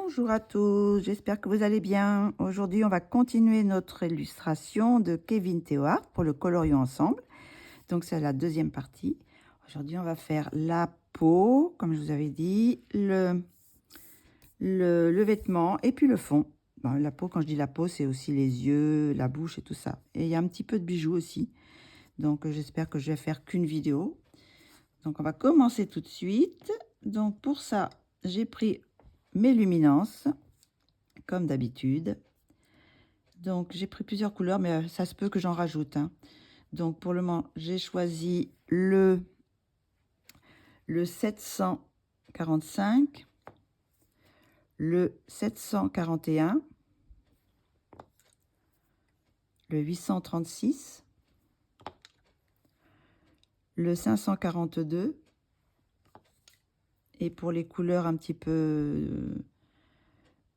Bonjour à tous, j'espère que vous allez bien. Aujourd'hui, on va continuer notre illustration de Kevin Théoard pour le colorions ensemble. Donc, c'est la deuxième partie. Aujourd'hui, on va faire la peau, comme je vous avais dit, le vêtement et puis le fond. Bon, la peau, quand je dis la peau, c'est aussi les yeux, la bouche et tout ça. Et il y a un petit peu de bijoux aussi. Donc, j'espère que je vais faire qu'une vidéo. Donc, on va commencer tout de suite. Donc, pour ça, j'ai pris mes luminances, comme d'habitude. Donc, j'ai pris plusieurs couleurs, mais ça se peut que j'en rajoute, hein. Donc, pour le moment, j'ai choisi le 745, le 741, le 836, le 542, et pour les couleurs un petit peu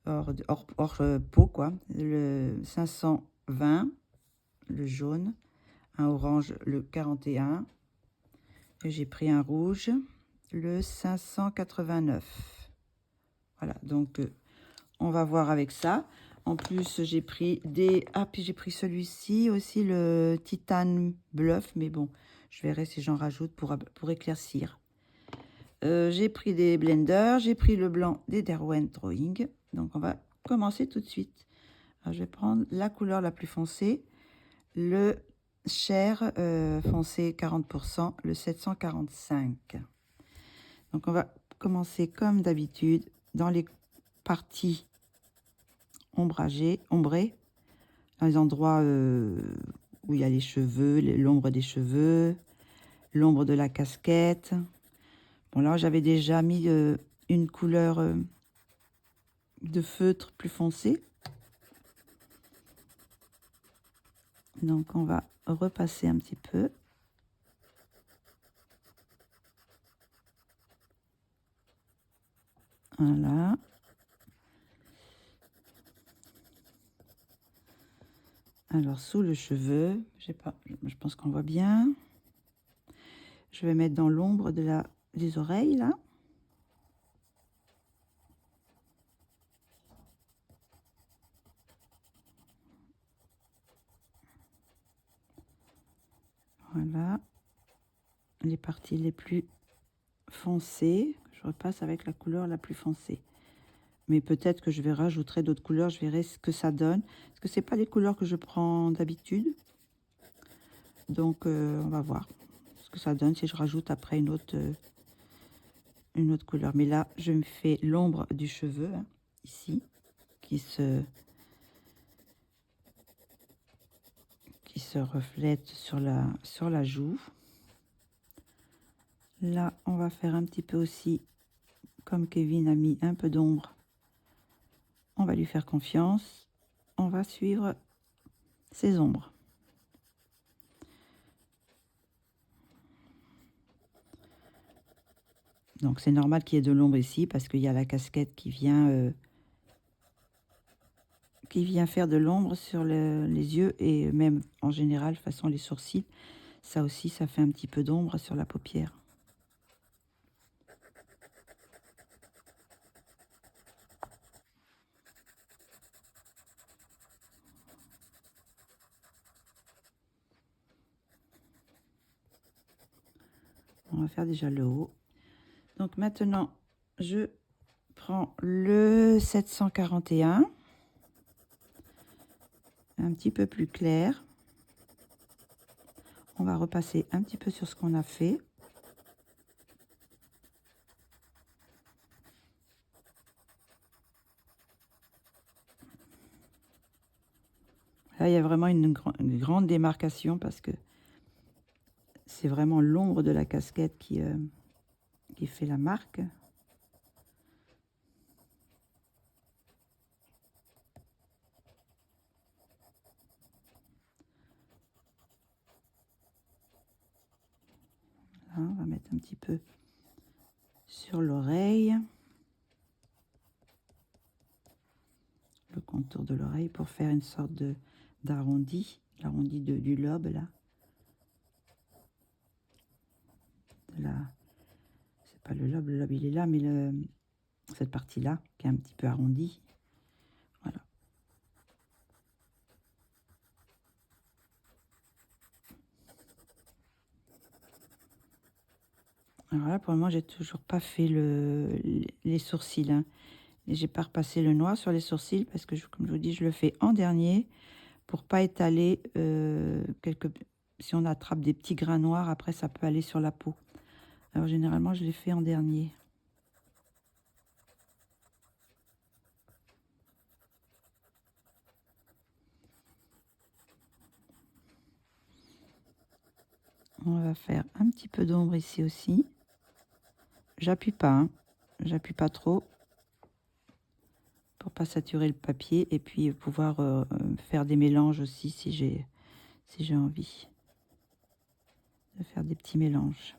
hors peau, quoi, le 520, le jaune, un orange, le 41, et j'ai pris un rouge, le 589. Voilà, donc on va voir avec ça. En plus, j'ai pris des... Ah, puis j'ai pris celui-ci aussi, le Titane Bluff, mais bon, je verrai si j'en rajoute pour éclaircir. J'ai pris des blenders, j'ai pris le blanc des Derwent Drawing. Donc, on va commencer tout de suite. Alors, je vais prendre la couleur la plus foncée, le Chair foncé 40%, le 745. Donc, on va commencer comme d'habitude dans les parties ombrées, dans les endroits où il y a les cheveux, l'ombre des cheveux, l'ombre de la casquette. Bon, là, j'avais déjà mis une couleur de feutre plus foncé. Donc, on va repasser un petit peu. Voilà. Alors, sous le cheveu, je sais pas, je pense qu'on voit bien. Je vais mettre dans l'ombre des oreilles, là. Voilà. Les parties les plus foncées. Je repasse avec la couleur la plus foncée. Mais peut-être que je vais rajouter d'autres couleurs, je verrai ce que ça donne. Parce que c'est pas les couleurs que je prends d'habitude. Donc, on va voir ce que ça donne si je rajoute après une autre couleur. Mais là, je me fais l'ombre du cheveu, hein, ici, qui se reflète sur la joue. Là, on va faire un petit peu aussi, comme Kevin a mis un peu d'ombre. On va lui faire confiance. On va suivre ses ombres. Donc, c'est normal qu'il y ait de l'ombre ici parce qu'il y a la casquette qui vient faire de l'ombre sur les yeux et même en général, façon les sourcils. Ça aussi, ça fait un petit peu d'ombre sur la paupière. On va faire déjà le haut. Donc maintenant, je prends le 741, un petit peu plus clair. On va repasser un petit peu sur ce qu'on a fait. Là, il y a vraiment une grande démarcation parce que c'est vraiment l'ombre de la casquette qui fait la marque. Là, on va mettre un petit peu sur l'oreille. Le contour de l'oreille pour faire une sorte d'arrondi, l'arrondi du lobe, là. C'est pas le lobe il est là, mais cette partie-là qui est un petit peu arrondie. Voilà. Alors là, pour le moment, j'ai toujours pas fait les sourcils, hein. Et j'ai pas repassé le noir sur les sourcils parce que, comme je vous dis, je le fais en dernier pour pas étaler si on attrape des petits grains noirs, après ça peut aller sur la peau. Alors généralement, je les fais en dernier. On va faire un petit peu d'ombre ici aussi. J'appuie pas, hein. J'appuie pas trop pour pas saturer le papier et puis pouvoir faire des mélanges aussi si j'ai envie de faire des petits mélanges.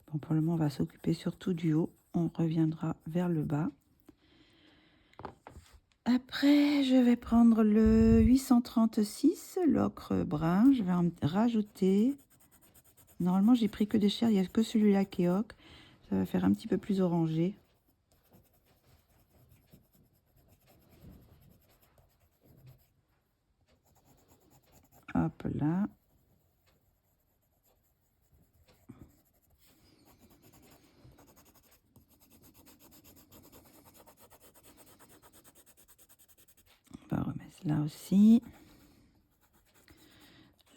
Bon, pour le moment, on va s'occuper surtout du haut. On reviendra vers le bas. Après, je vais prendre le 836, l'ocre brun. Je vais en rajouter. Normalement, j'ai pris que des chairs. Il n'y a que celui-là qui est ocre. Ça va faire un petit peu plus orangé. Hop là. On va remettre là aussi.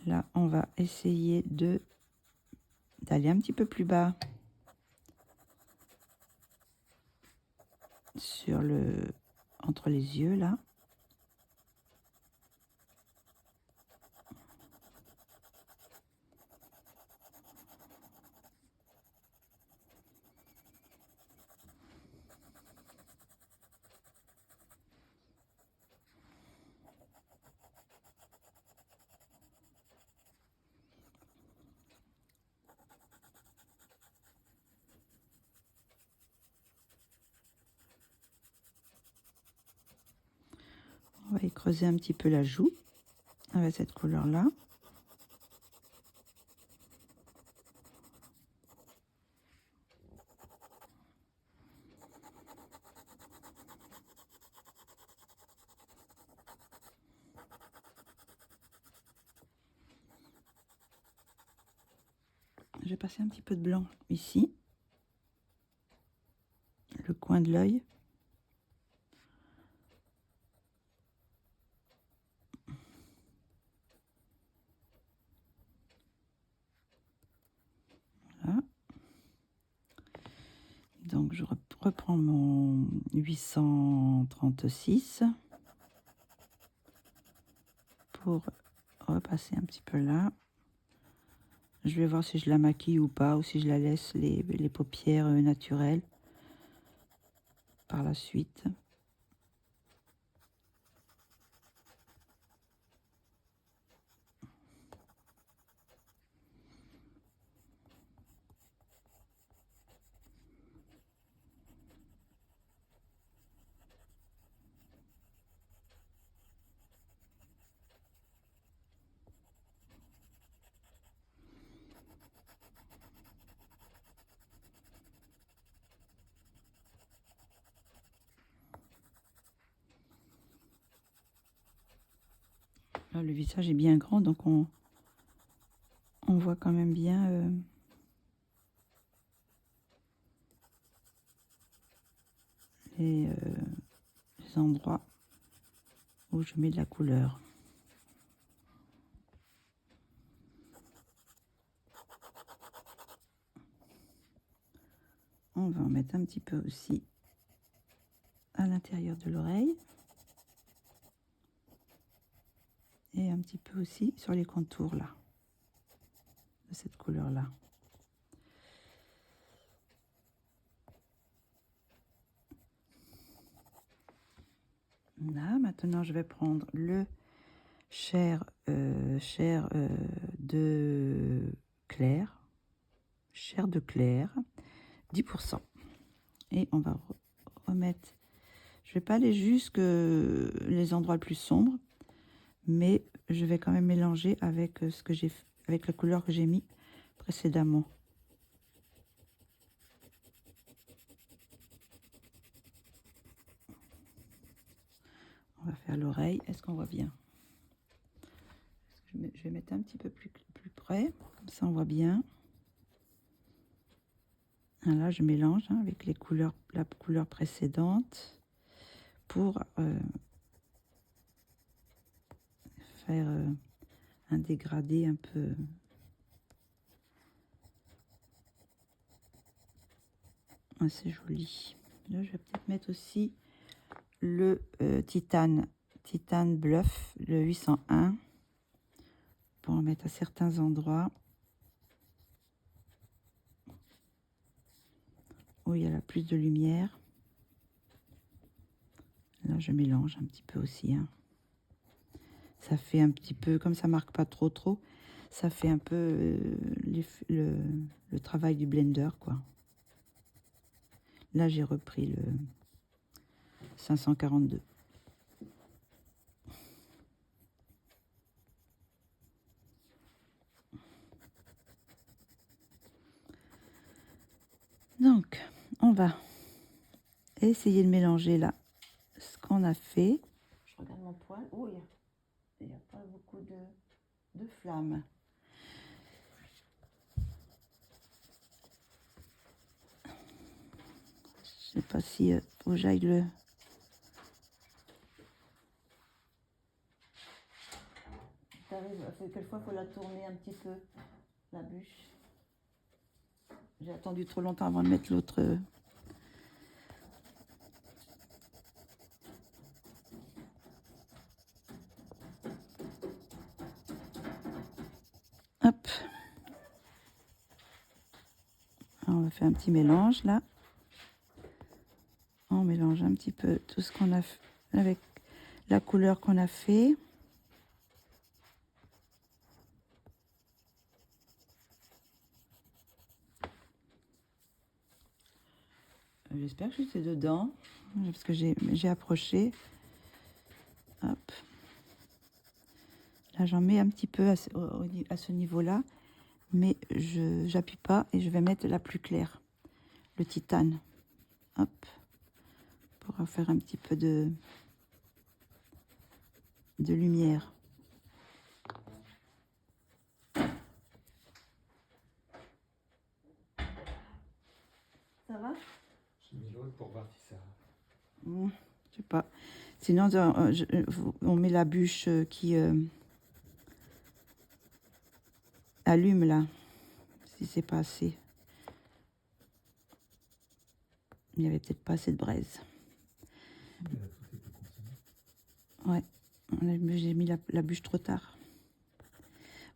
Là, on va essayer d'aller un petit peu plus bas sur entre les yeux là. On va y creuser un petit peu la joue avec cette couleur là. Je vais passer un petit peu de blanc ici, le coin de l'œil. Voilà. Donc je reprends mon 836 pour repasser un petit peu là. Je vais voir si je la maquille ou pas, ou si je la laisse les paupières naturelles par la suite. Là, le visage est bien grand, donc on voit quand même bien les endroits où je mets de la couleur. On va en mettre un petit peu aussi à l'intérieur de l'oreille. Et un petit peu aussi sur les contours là, de cette couleur là. Là, maintenant je vais prendre le chair de clair, chair de clair, 10%. Et on va remettre, je vais pas aller jusque les endroits les plus sombres, mais je vais quand même mélanger avec ce que j'ai, avec la couleur que j'ai mis précédemment. On va faire l'oreille. Est-ce qu'on voit bien? Je vais mettre un petit peu plus près, comme ça on voit bien. Là, je mélange avec les couleurs, la couleur précédente pour faire un dégradé un peu. C'est joli. Là, je vais peut-être mettre aussi le titane bluff, le 801, pour en mettre à certains endroits où il y a plus de lumière. Là, je mélange un petit peu aussi. Ça fait un petit peu, comme ça marque pas trop, ça fait un peu le travail du blender, quoi. Là, j'ai repris le 542. Donc, on va essayer de mélanger là ce qu'on a fait. Je regarde mon poêle. Oh, il n'y a pas beaucoup de flammes. Je sais pas si faut que j'aille le... Quelquefois, il faut la tourner un petit peu, la bûche. J'ai attendu trop longtemps avant de mettre l'autre... Hop. On va faire un petit mélange là. On mélange un petit peu tout ce qu'on a fait avec la couleur qu'on a fait. J'espère que j'étais dedans, parce que j'ai approché. Hop. Là, j'en mets un petit peu à ce niveau-là, mais je n'appuie pas et je vais mettre la plus claire, le titane. Hop. Pour faire un petit peu de lumière. Ça va? J'ai mis l'autre pour voir si ça... Je sais pas. Sinon, on met la bûche qui allume là, si c'est pas assez. Il n'y avait peut-être pas assez de braise. Ouais, j'ai mis la bûche trop tard.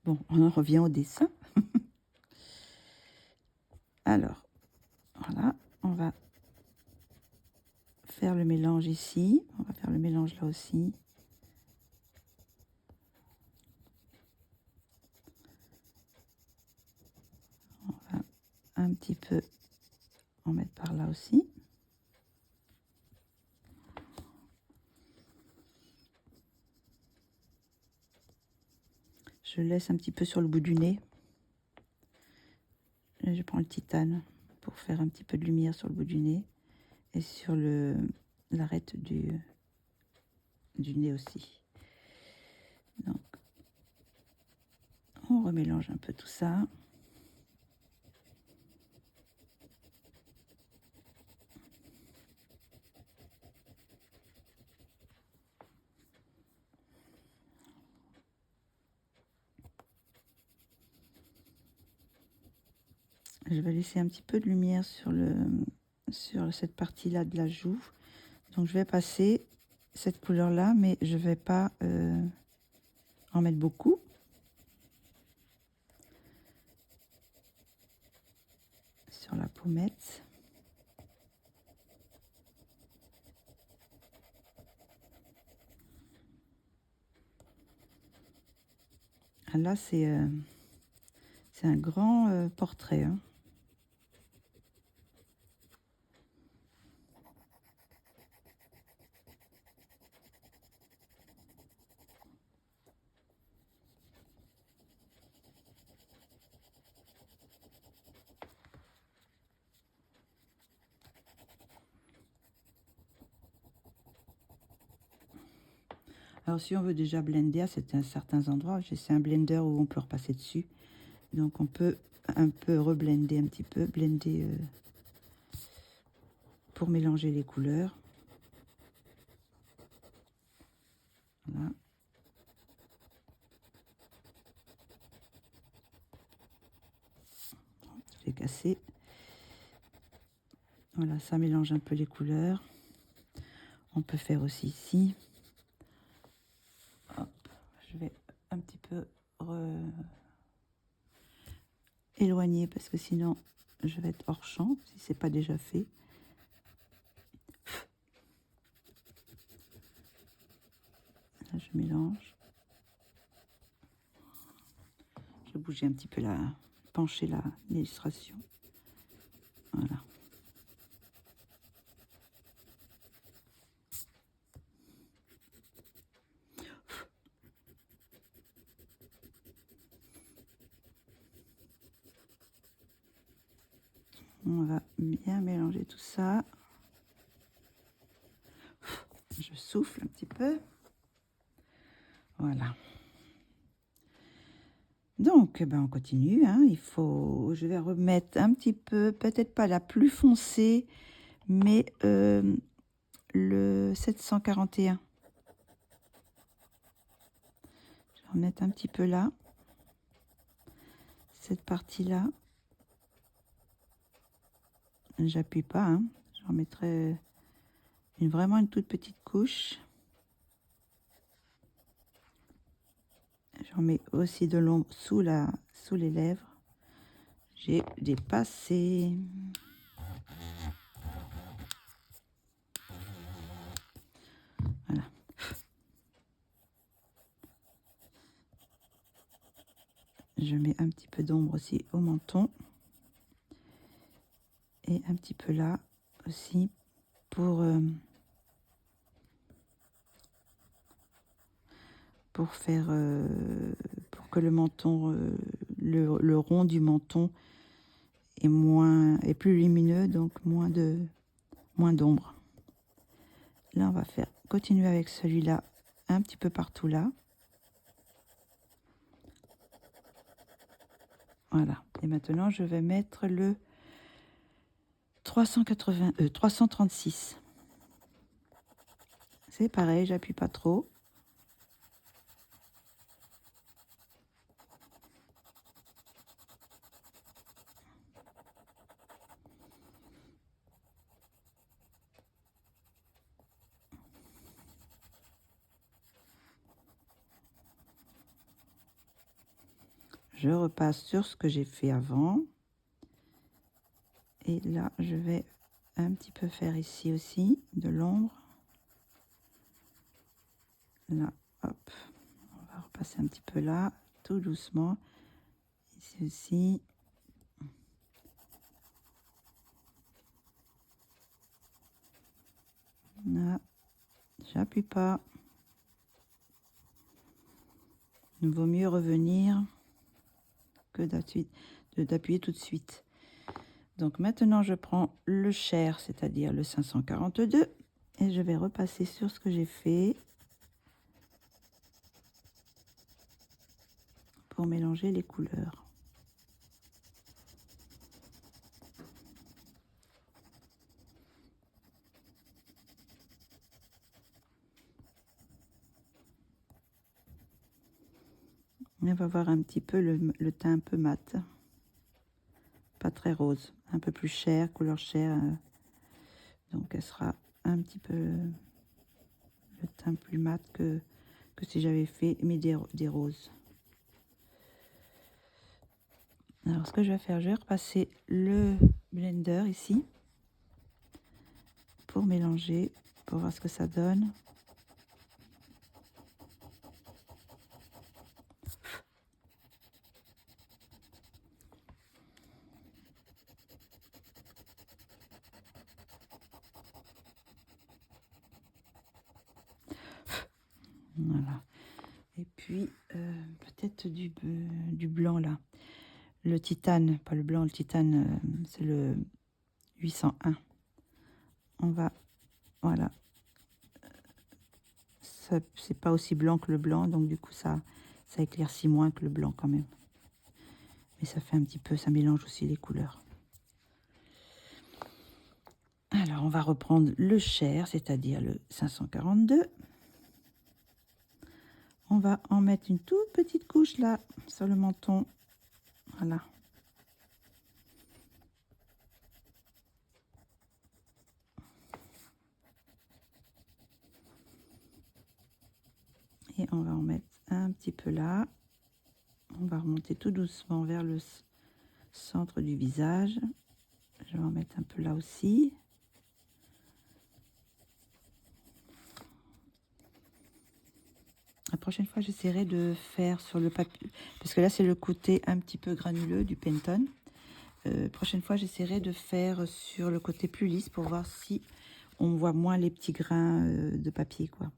Bon, on en revient au dessin. Alors, voilà, on va faire le mélange ici. On va faire le mélange là aussi. On va un petit peu en mettre par là aussi. Je laisse un petit peu sur le bout du nez. Et je prends le titane pour faire un petit peu de lumière sur le bout du nez et sur l'arête du nez aussi. Donc, on remélange un peu tout ça. Je vais laisser un petit peu de lumière sur cette partie-là de la joue. Donc, je vais passer cette couleur-là, mais je ne vais pas en mettre beaucoup. Sur la pommette. Là, c'est un grand portrait. Hein. Alors si on veut déjà blender à certains endroits, c'est un blender où on peut repasser dessus. Donc on peut un peu reblender un petit peu, blender pour mélanger les couleurs. Voilà. Je l'ai cassé. Voilà, ça mélange un peu les couleurs. On peut faire aussi ici. Hop, je vais un petit peu éloigner parce que sinon je vais être hors champ si c'est pas déjà fait. Là, je mélange. Je vais bouger un petit peu pencher l'illustration. Voilà. On va bien mélanger tout ça. Je souffle un petit peu. Voilà. Donc, ben, on continue. Hein. Je vais remettre un petit peu, peut-être pas la plus foncée, mais le 741. Je vais remettre un petit peu là. Cette partie-là. J'appuie pas. Hein. Je remettrai vraiment une toute petite couche. Je remets aussi de l'ombre sous les lèvres. J'ai dépassé. Voilà. Je mets un petit peu d'ombre aussi au menton. Et un petit peu là aussi pour faire pour que le menton, le rond du menton est plus lumineux, donc moins d'ombre. Là, on va continuer avec celui-là un petit peu partout là. Voilà. Et maintenant, je vais mettre le 336. C'est pareil, j'appuie pas trop. Je repasse sur ce que j'ai fait avant. Et là, je vais un petit peu faire ici aussi de l'ombre. Là, hop. On va repasser un petit peu là, tout doucement. Ici aussi. Là, j'appuie pas. Il vaut mieux revenir que d'appuyer tout de suite. Donc maintenant, je prends le chair, c'est-à-dire le 542, et je vais repasser sur ce que j'ai fait pour mélanger les couleurs. On va voir un petit peu le teint un peu mat, pas très rose, un peu plus chair, couleur chair. Donc elle sera un petit peu le teint plus mat que si j'avais mis des roses. Alors ce que je vais faire, je vais repasser le blender ici pour mélanger, pour voir ce que ça donne. Voilà. Et puis, peut-être du blanc là. Le titane, pas le blanc, le titane, c'est le 801. On va, voilà, c'est pas aussi blanc que le blanc, donc du coup ça éclaircit moins que le blanc quand même. Mais ça fait un petit peu, ça mélange aussi les couleurs. Alors on va reprendre le chair, c'est-à-dire le 542. On va en mettre une toute petite couche là sur le menton. Voilà. Et on va en mettre un petit peu là. On va remonter tout doucement vers le centre du visage. Je vais en mettre un peu là aussi. La prochaine fois, j'essaierai de faire sur le papier, parce que là, c'est le côté un petit peu granuleux du Penton. Prochaine fois, j'essaierai de faire sur le côté plus lisse pour voir si on voit moins les petits grains de papier, quoi.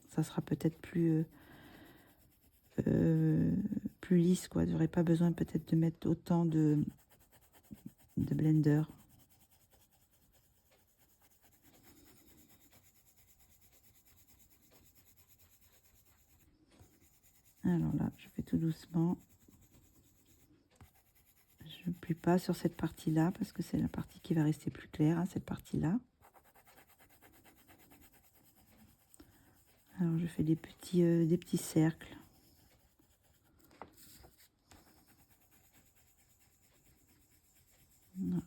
Ça sera peut-être plus lisse, quoi. J'aurais pas besoin peut-être de mettre autant de blender. Alors là, je fais tout doucement. Je ne plie pas sur cette partie-là parce que c'est la partie qui va rester plus claire, hein, cette partie-là. Alors je fais des petits cercles. Voilà.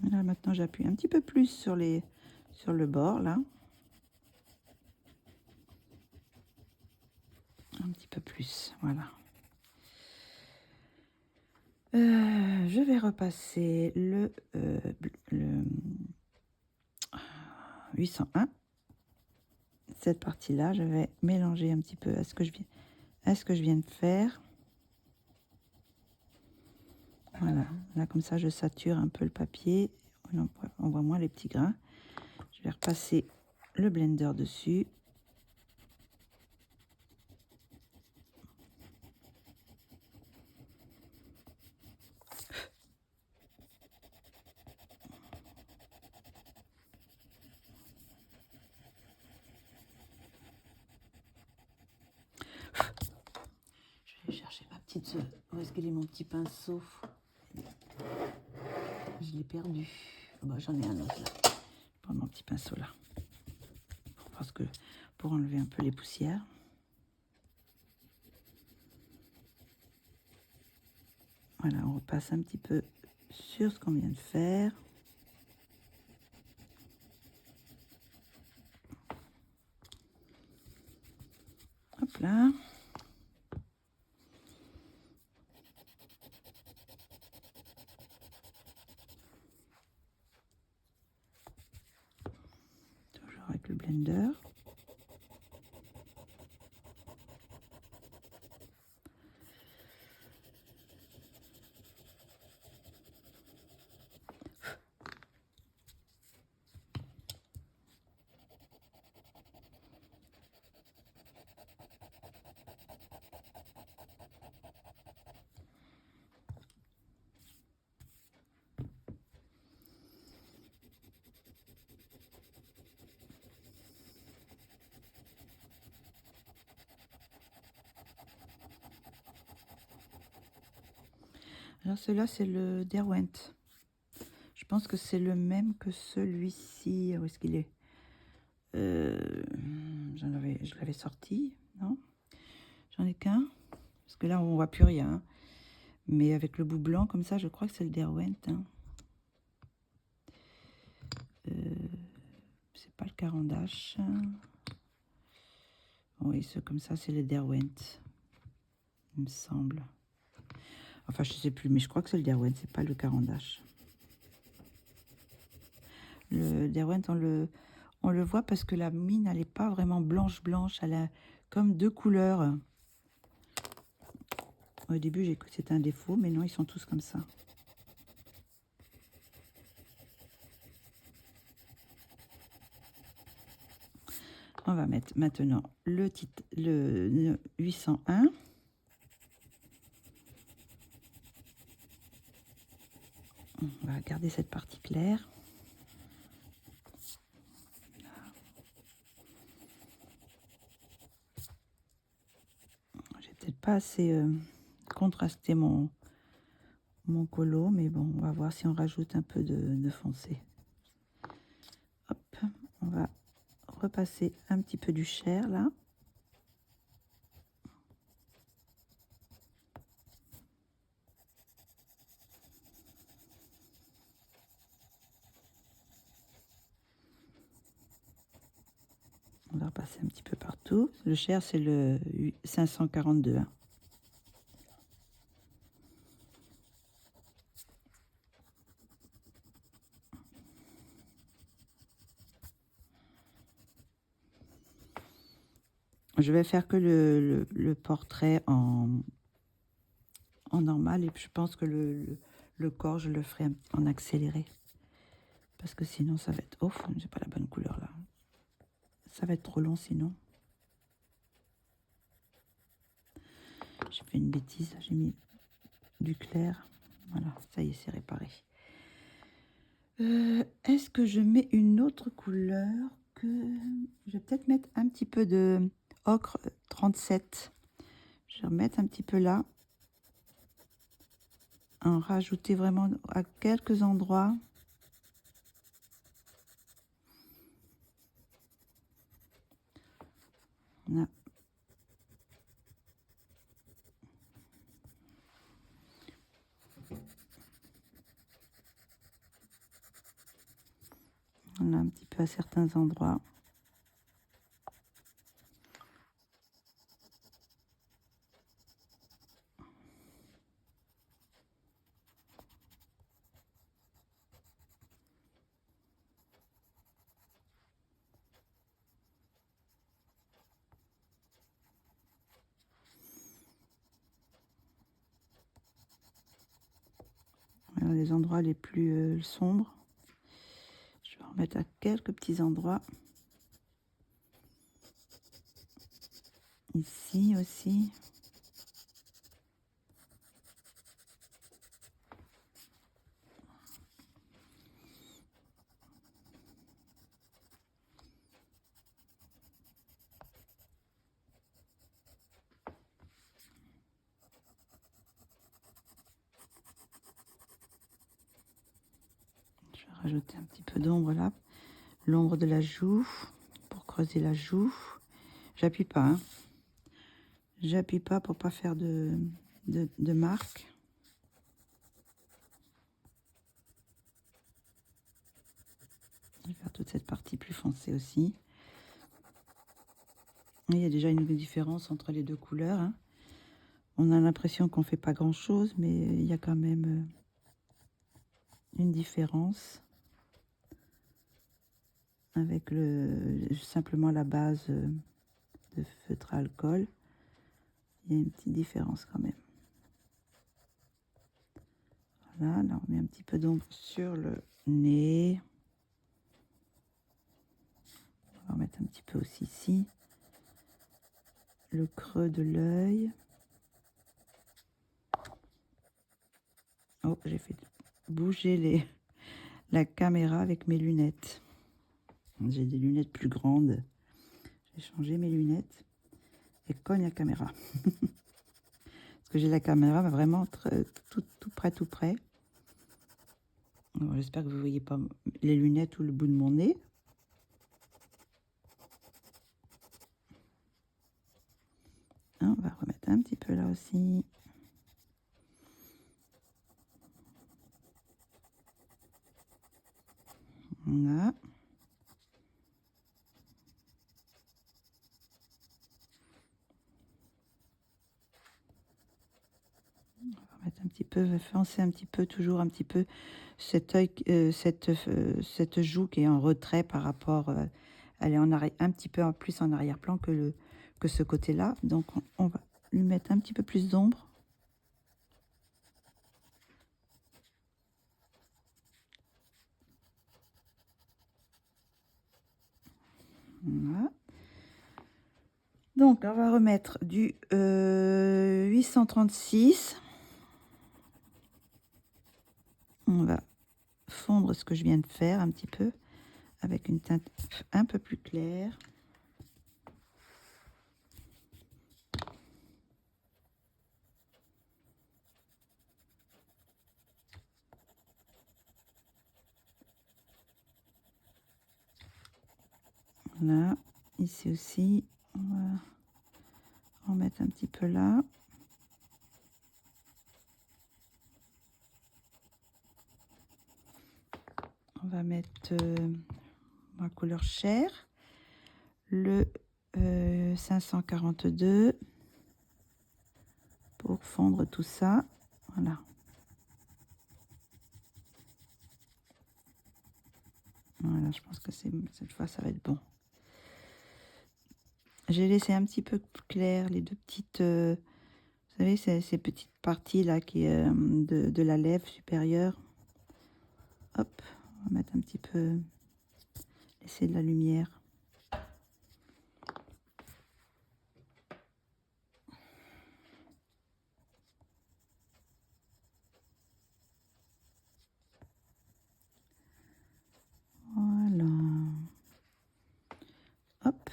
Là, maintenant, j'appuie un petit peu plus sur le bord, là. Un petit peu plus, voilà. Je vais repasser le 801. Cette partie-là, je vais mélanger un petit peu à ce que je viens de faire. Voilà, là, comme ça, je sature un peu le papier. On voit moins les petits grains. Je vais repasser le blender dessus. Je vais chercher ma petite... Où est-ce qu'il est mon petit pinceau? Je l'ai perdu. Oh bah, j'en ai un autre là. Je vais prendre mon petit pinceau là. Pour enlever un peu les poussières. Voilà, on repasse un petit peu sur ce qu'on vient de faire. Hop là. Toujours avec le blender. Alors celui-là, c'est le Derwent. Je pense que c'est le même que celui-ci. Où est-ce qu'il est, je l'avais sorti, non? J'en ai qu'un. Parce que là, on voit plus rien. Hein. Mais avec le bout blanc, comme ça, je crois que c'est le Derwent. Hein. C'est pas le Carandache. Oui, comme ça, c'est le Derwent. Il me semble. Enfin, je sais plus, mais je crois que c'est le Derwent, c'est pas le Carandache. Le Derwent, on le voit parce que la mine, elle n'est pas vraiment blanche, elle a comme deux couleurs. Au début, j'ai cru que c'était un défaut, mais non, ils sont tous comme ça. On va mettre maintenant le 801. On va garder cette partie claire. J'ai peut-être pas assez contrasté mon colo, mais bon, on va voir si on rajoute un peu de foncé. Hop, on va repasser un petit peu du chair là. On va repasser un petit peu partout. Le chair, c'est le 542. Hein. Je vais faire que le portrait en normal et je pense que le corps, je le ferai en accéléré. Parce que sinon, ça va être... Oh, j'ai pas la bonne couleur là. Ça va être trop long sinon. J'ai fait une bêtise, j'ai mis du clair. Voilà, ça y est, c'est réparé. Est-ce que je mets une autre couleur que... Je vais peut-être mettre un petit peu de ocre 37. Je vais remettre un petit peu là. En rajouter vraiment à quelques endroits. Là. On a un petit peu à certains endroits. Voilà les endroits les plus sombres. Je vais en mettre à quelques petits endroits. Ici aussi. Je vais rajouter un petit peu d'ombre là. L'ombre de la joue pour creuser la joue. J'appuie pas. Hein. J'appuie pas pour pas faire de marque. Je vais faire toute cette partie plus foncée aussi. Il y a déjà une différence entre les deux couleurs. Hein. On a l'impression qu'on fait pas grand chose, mais il y a quand même une différence avec simplement la base de feutre à alcool. Il y a une petite différence quand même. Voilà, là on met un petit peu d'ombre sur le nez. On va en mettre un petit peu aussi ici. Le creux de l'œil. Oh, j'ai fait bouger la caméra avec mes lunettes. J'ai des lunettes plus grandes. J'ai changé mes lunettes et cogne la caméra. Parce que j'ai la caméra vraiment tout près. J'espère que vous ne voyez pas les lunettes ou le bout de mon nez. On va remettre un petit peu là aussi. Voilà. On va mettre un petit peu, foncer un petit peu, toujours un petit peu cet œil, cette joue qui est en retrait par rapport, elle est un petit peu plus en arrière-plan que ce côté-là. Donc on va lui mettre un petit peu plus d'ombre. Donc, on va remettre du 836. On va fondre ce que je viens de faire un petit peu avec une teinte un peu plus claire. Voilà, ici aussi, on va en mettre un petit peu là. On va mettre ma couleur chair, le 542 pour fondre tout ça. Voilà. Voilà, je pense que cette fois, ça va être bon. J'ai laissé un petit peu clair les deux petites, vous savez, ces petites parties là qui de la lèvre supérieure. Hop, on va mettre un petit peu, laisser de la lumière. Voilà. Hop.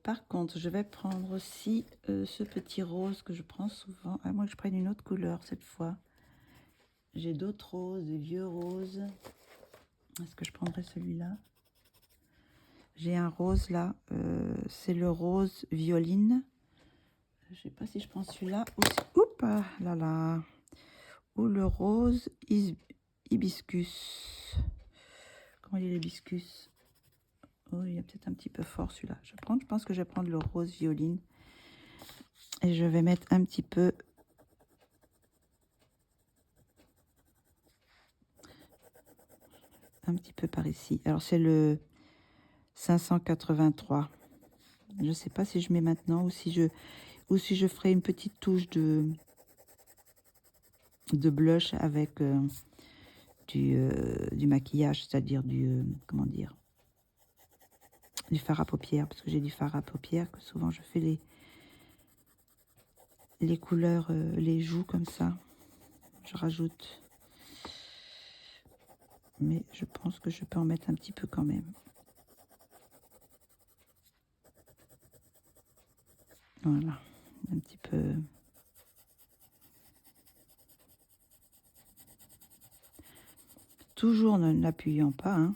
Par contre, je vais prendre aussi ce petit rose que je prends souvent. À moins que je prenne une autre couleur cette fois. J'ai d'autres roses, des vieux roses. Est-ce que je prendrai celui-là? J'ai un rose là. C'est le rose violine. Je sais pas si je prends celui-là. Oups, là là. Ou le rose hibiscus. Comment il est l'hibiscus? Oh, il est peut-être un petit peu fort celui-là. Je pense que je vais prendre le rose violine. Et je vais mettre un petit peu par ici. Alors c'est le 583. Je sais pas si je mets maintenant ou si je ferai une petite touche de blush avec du maquillage, c'est-à-dire comment dire, du fard à paupières, parce que j'ai du fard à paupières que souvent je fais les couleurs, les joues comme ça. Je rajoute, mais je pense que je peux en mettre un petit peu quand même. Voilà, un petit peu. Toujours ne l'appuyant pas, hein.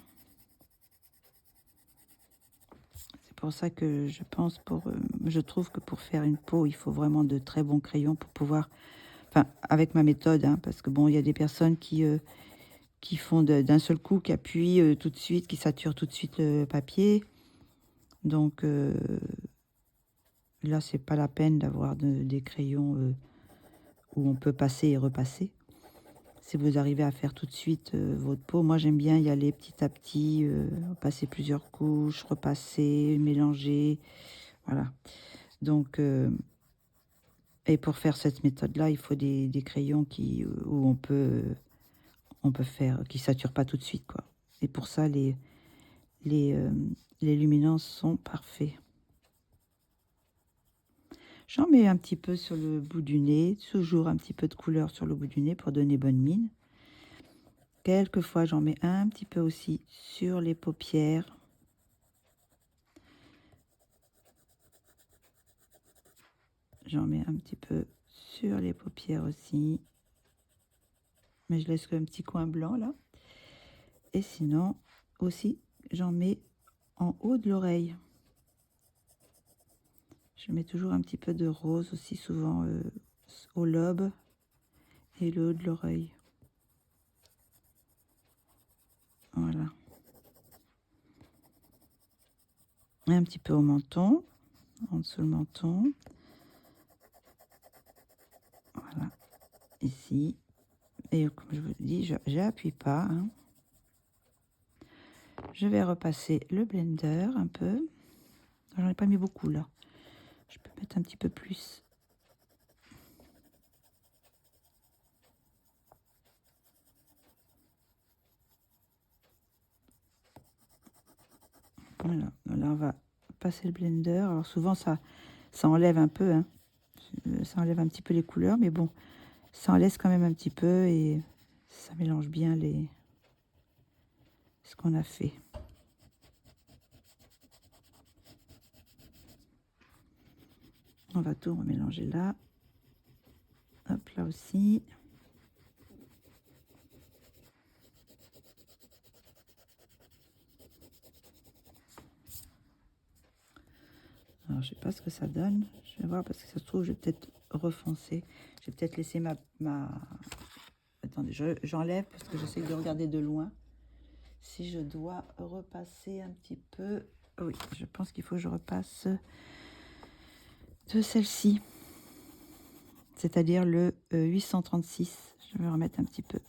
C'est pour ça que je pense je trouve que pour faire une peau, il faut vraiment de très bons crayons pour pouvoir, enfin, avec ma méthode, hein, parce que bon, il y a des personnes qui font d'un seul coup, qui appuient tout de suite, qui saturent tout de suite le papier. Donc là, c'est pas la peine d'avoir des crayons où on peut passer et repasser. Si vous arrivez à faire tout de suite votre peau, moi j'aime bien y aller petit à petit, passer plusieurs couches, repasser, mélanger, voilà. Donc, et pour faire cette méthode-là, il faut des crayons où on peut faire, qui saturent pas tout de suite, quoi. Et pour ça, les luminances sont parfaits. J'en mets un petit peu sur le bout du nez, toujours un petit peu de couleur sur le bout du nez pour donner bonne mine. Quelquefois, j'en mets un petit peu aussi sur les paupières. J'en mets un petit peu sur les paupières aussi. Mais je laisse un petit coin blanc là. Et sinon, aussi, j'en mets en haut de l'oreille. Je mets toujours un petit peu de rose aussi, souvent au lobe et le haut de l'oreille. Voilà. Et un petit peu au menton, en dessous le menton. Voilà, ici. Et comme je vous dis, j'appuie pas, hein. Je vais repasser le blender un peu. J'en ai pas mis beaucoup là. Je peux mettre un petit peu plus. Voilà, là on va passer le blender. Alors souvent ça enlève un peu, hein. Ça enlève un petit peu les couleurs, mais bon, ça en laisse quand même un petit peu et ça mélange bien ce qu'on a fait. On va tout remélanger là. Hop, là aussi. Alors, je sais pas ce que ça donne. Je vais voir parce que ça se trouve, je vais peut-être refoncer. Je vais peut-être laisser ma... Attendez, j'enlève parce que j'essaie de regarder de loin. Si je dois repasser un petit peu... Oui, je pense qu'il faut que je repasse de celle-ci. C'est-à-dire le 836. Je vais remettre un petit peu.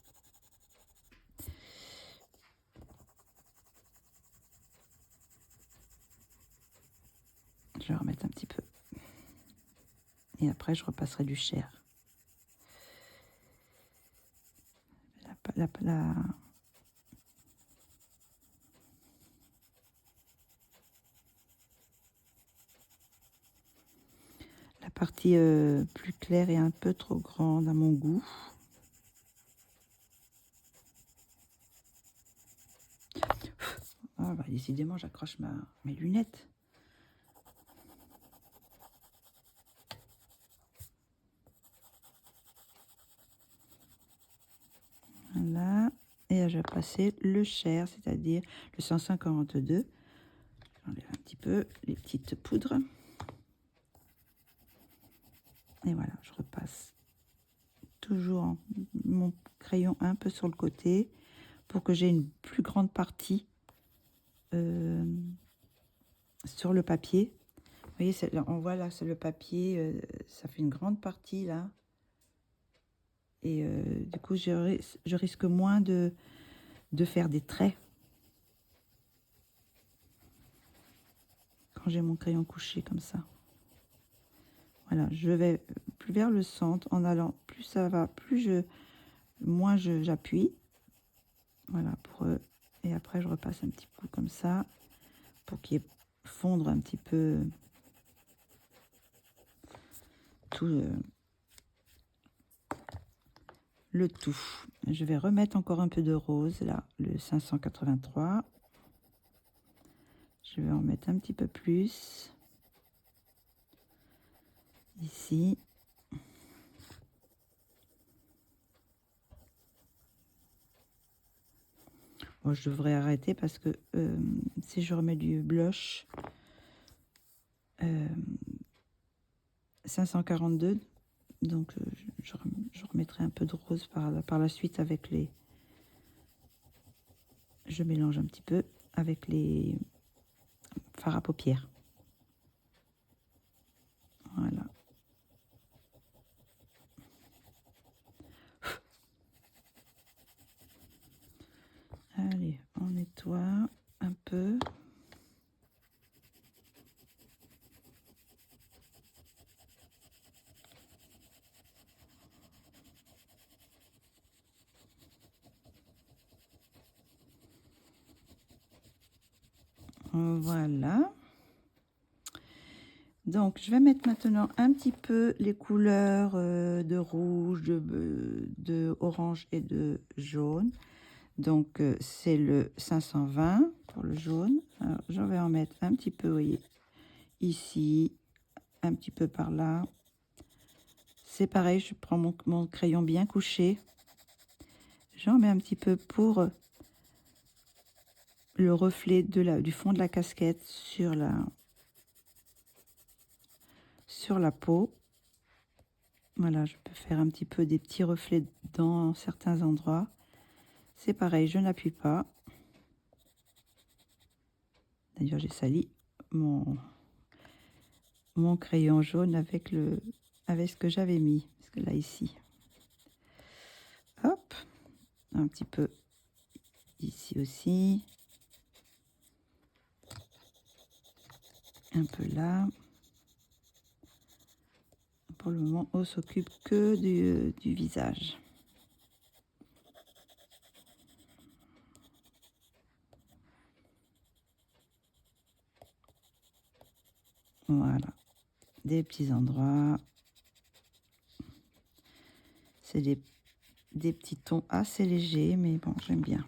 Je vais remettre un petit peu. Et après, je repasserai du Cher. La partie plus claire est un peu trop grande à mon goût. Oh, bah, décidément, j'accroche mes lunettes. Voilà. Et je vais passer le Cher, c'est-à-dire le 142. J'enlève un petit peu les petites poudres. Et voilà, je repasse toujours mon crayon un peu sur le côté pour que j'ai une plus grande partie sur le papier. Vous voyez, on voit là, c'est le papier, ça fait une grande partie là. Et du coup, je risque moins de faire des traits quand j'ai mon crayon couché comme ça. Voilà, je vais plus vers le centre en allant, plus ça va, moins j'appuie. Voilà, et après je repasse un petit coup comme ça pour qu'il fondre un petit peu tout le tout. Je vais remettre encore un peu de rose là, le 583. Je vais en mettre un petit peu plus ici. Bon, je devrais arrêter parce que si je remets du blush 542, donc je remettrai un peu de rose par la suite avec les... Je mélange un petit peu avec les fards à paupières. Voilà. Allez, on nettoie un peu. Voilà. Donc, je vais mettre maintenant un petit peu les couleurs de rouge, de orange et de jaune. Donc, c'est le 520 pour le jaune. Alors, je vais en mettre un petit peu, vous voyez, ici, un petit peu par là. C'est pareil, je prends mon crayon bien couché. J'en mets un petit peu pour le reflet du fond de la casquette sur la peau. Voilà, je peux faire un petit peu des petits reflets dans certains endroits. C'est pareil, je n'appuie pas. D'ailleurs, j'ai sali mon crayon jaune avec ce que j'avais mis. Parce que là, ici. Hop. Un petit peu ici aussi. un peu là. Pour le moment, on s'occupe que du visage. Voilà, des petits endroits. C'est des petits tons assez légers, mais bon, j'aime bien.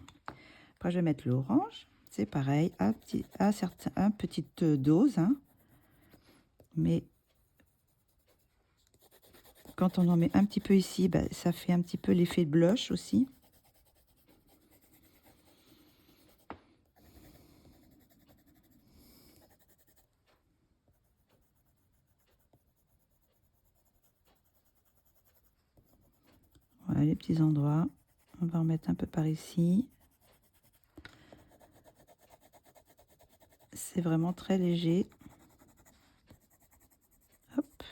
Après, je vais mettre l'orange. C'est pareil, à petite dose, hein. Mais quand on en met un petit peu ici, ben, ça fait un petit peu l'effet de blush aussi. Voilà les petits endroits. On va en mettre un peu par ici. C'est vraiment très léger. Hop,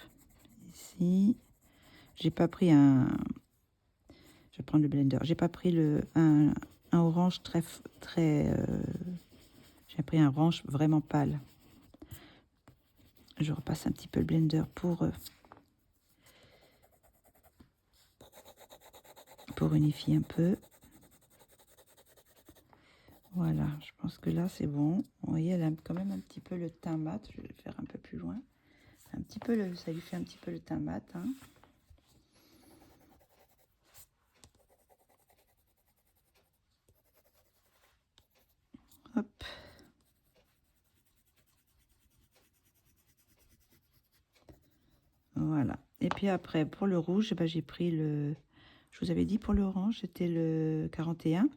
ici. J'ai pas pris un... Je vais prendre le blender. J'ai pas pris un orange très j'ai pris un orange vraiment pâle. Je repasse un petit peu le blender pour unifier un peu. Voilà, je pense que là c'est bon. Vous voyez, elle a quand même un petit peu le teint mat. Je vais le faire un peu plus loin. Un petit peu ça lui fait un petit peu le teint mat, hein. Hop. Voilà. Et puis après, pour le rouge, ben, j'ai pris le... Je vous avais dit pour l'orange, c'était le 41.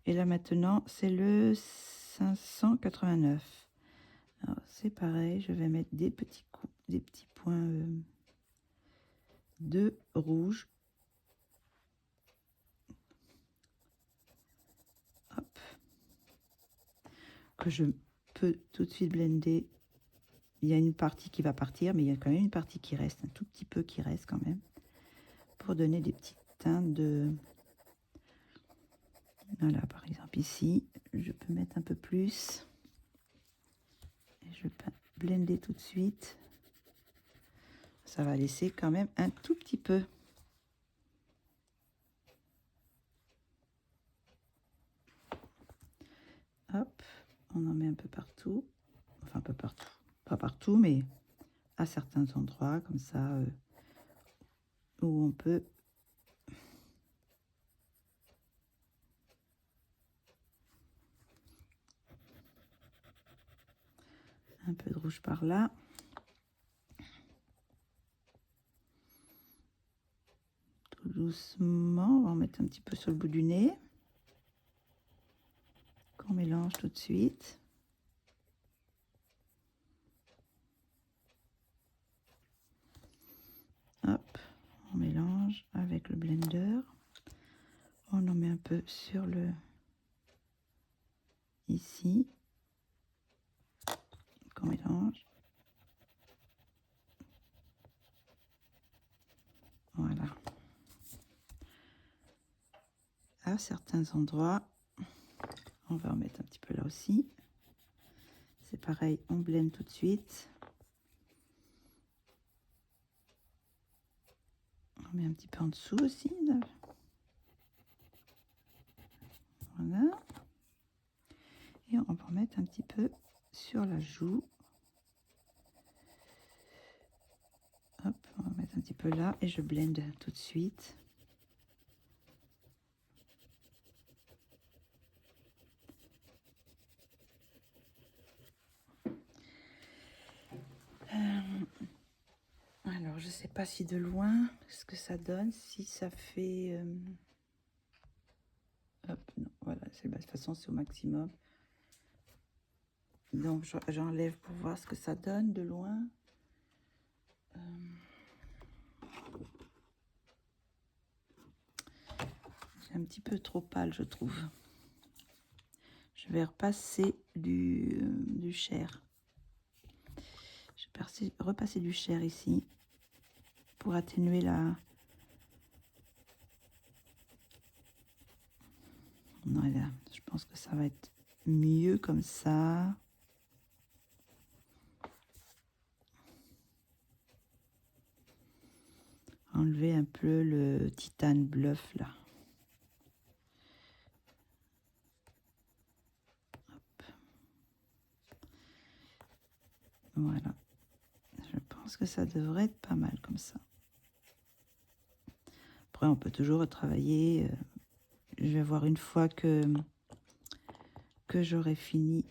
Et là maintenant, c'est le 589. Alors, c'est pareil, je vais mettre des petits points de rouge. Hop. Que je peux tout de suite blender. Il y a une partie qui va partir, mais il y a quand même une partie qui reste, un tout petit peu qui reste quand même, pour donner des petites teintes de... Voilà, par exemple ici, je peux mettre un peu plus. Et je peux blender tout de suite. Ça va laisser quand même un tout petit peu. Hop, on en met un peu partout. Enfin, un peu partout. Pas partout, mais à certains endroits, comme ça, où on peut... Un peu de rouge par là. Tout doucement, on va en mettre un petit peu sur le bout du nez. Qu'on mélange tout de suite. Hop, on mélange avec le blender. On en met un peu sur le... Ici. Qu'on mélange. Voilà. À certains endroits, on va en mettre un petit peu là aussi. C'est pareil, on blende tout de suite. On met un petit peu en dessous aussi. Là. Voilà. Et on va en mettre un petit peu sur la joue. Hop, on va mettre un petit peu là et je blende tout de suite. Alors, je sais pas si de loin, ce que ça donne, si ça fait... Hop, non, voilà, de toute façon, c'est au maximum. Donc, j'enlève pour voir ce que ça donne de loin. C'est un petit peu trop pâle, je trouve. Je vais repasser du chair. Je vais repasser du chair ici pour atténuer la... Voilà, je pense que ça va être mieux comme ça. enlever un peu le titane bluff là. Hop. Voilà. Je pense que ça devrait être pas mal comme ça. Après, on peut toujours retravailler. Je vais voir une fois que j'aurai fini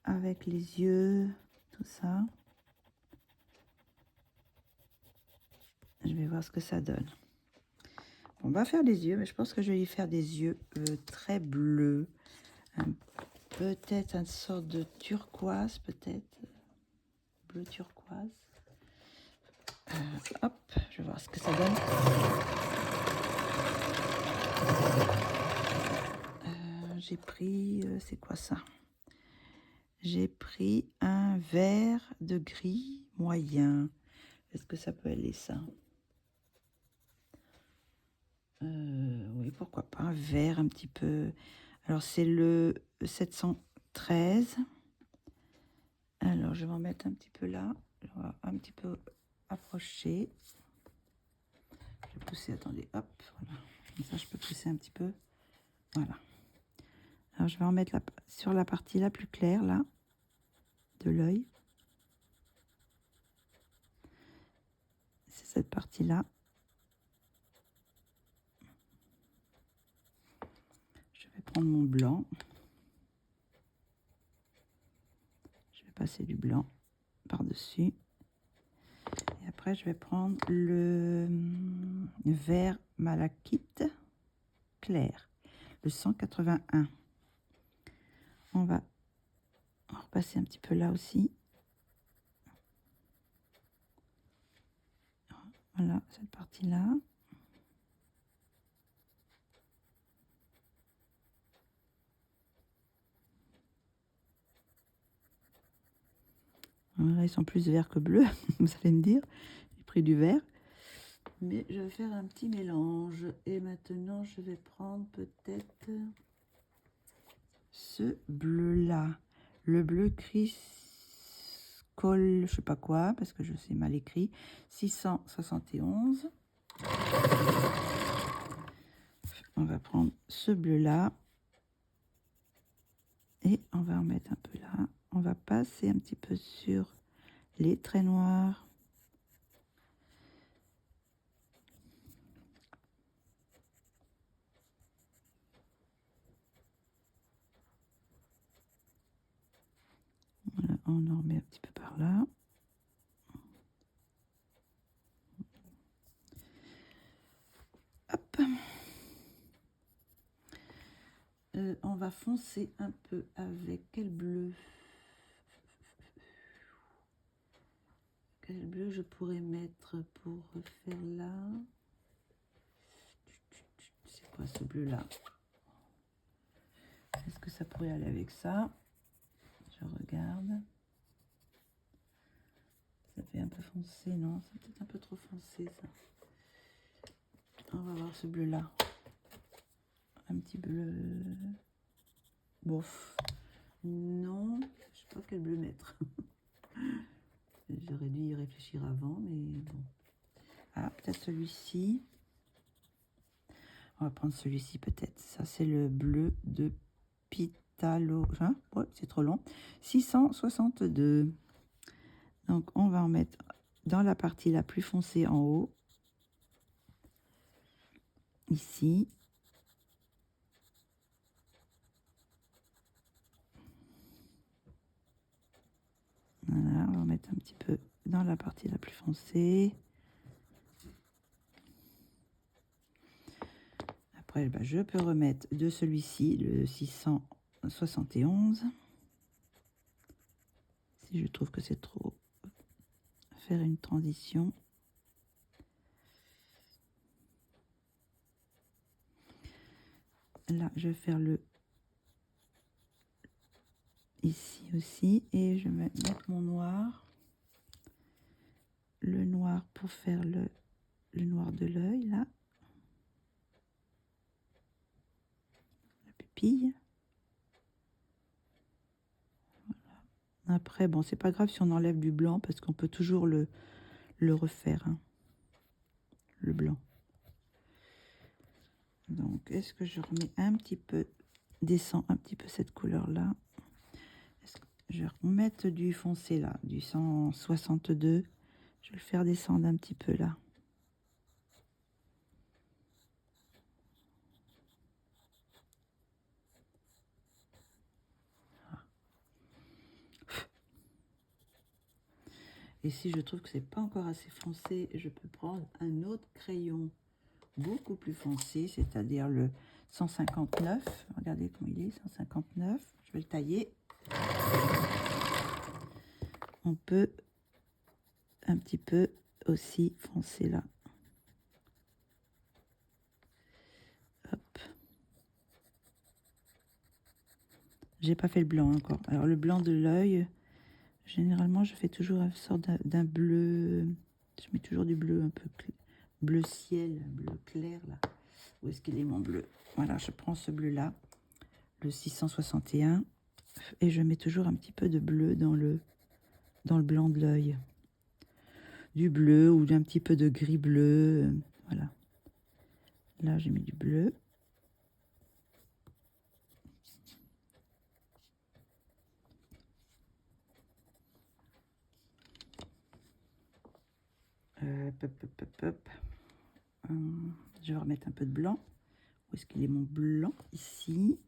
avec les yeux, tout ça. Je vais voir ce que ça donne. On va faire les yeux, mais je pense que je vais y faire des yeux très bleus. Peut-être une sorte de turquoise, peut-être. Bleu turquoise. Hop, je vais voir ce que ça donne. J'ai pris, c'est quoi ça? J'ai pris un vert de gris moyen. Est-ce que ça peut aller ça? Oui, pourquoi pas. Un vert un petit peu. Alors, c'est le 713. Alors, je vais en mettre un petit peu là. On va un petit peu approcher. Je vais pousser, attendez, hop, voilà. Comme ça, je peux pousser un petit peu. Voilà. Alors, je vais en mettre sur la partie la plus claire, là, de l'œil. C'est cette partie-là. Je vais prendre mon blanc. Je vais passer du blanc par-dessus. Et après, je vais prendre le vert malachite clair, le 181. On va en repasser un petit peu là aussi. Voilà, cette partie-là. Voilà, ils sont plus verts que bleus, vous allez me dire. J'ai pris du vert. Mais je vais faire un petit mélange. Et maintenant, je vais prendre peut-être ce bleu-là. Le bleu Criscol, je sais pas quoi, parce que je sais mal écrit. 671. On va prendre ce bleu-là. Et on va en mettre un peu là. On va passer un petit peu sur les traits noirs. Voilà, on en remet un petit peu par là. Hop. On va foncer un peu avec quel bleu? Quel bleu je pourrais mettre pour faire là? C'est quoi ce bleu là? Est-ce que ça pourrait aller avec ça? Je regarde. Ça fait un peu foncé, non? C'est peut-être un peu trop foncé ça. On va voir ce bleu là. Un petit bleu. Bof. Non, je sais pas quel bleu mettre. J'aurais dû y réfléchir avant, mais bon. Ah, peut-être celui-ci. On va prendre celui-ci peut-être. Ça, c'est le bleu de Pitalo. Hein, ouais, c'est trop long. 662. Donc, on va en mettre dans la partie la plus foncée en haut. Ici. Voilà, on va mettre un petit peu dans la partie la plus foncée. Après, bah, je peux remettre de celui-ci, le 671. Si je trouve que c'est trop, faire une transition. Là, je vais faire le ici aussi. Et je vais mettre mon noir. Le noir pour faire le noir de l'œil, là. La pupille. Voilà. Après, bon, c'est pas grave si on enlève du blanc parce qu'on peut toujours le refaire. Hein. le blanc. Donc, est-ce que je remets un petit peu, descends un petit peu cette couleur-là. Je vais remettre du foncé là, du 162. Je vais le faire descendre un petit peu là. Et si je trouve que c'est pas encore assez foncé, je peux prendre un autre crayon beaucoup plus foncé, c'est-à-dire le 159. Regardez comment il est, 159. Je vais le tailler. On peut un petit peu aussi foncer là. Hop. J'ai pas fait le blanc encore. Alors le blanc de l'œil, généralement je fais toujours une sorte d'un bleu. Je mets toujours du bleu un peu bleu ciel, bleu clair là. Où est-ce qu'il est mon bleu? Voilà, je prends ce bleu là, le 661, et je mets toujours un petit peu de bleu dans le blanc de l'œil. Du bleu ou d'un petit peu de gris bleu. Voilà. Là, j'ai mis du bleu. Je vais remettre un peu de blanc. Où est-ce qu'il est mon blanc? Ici.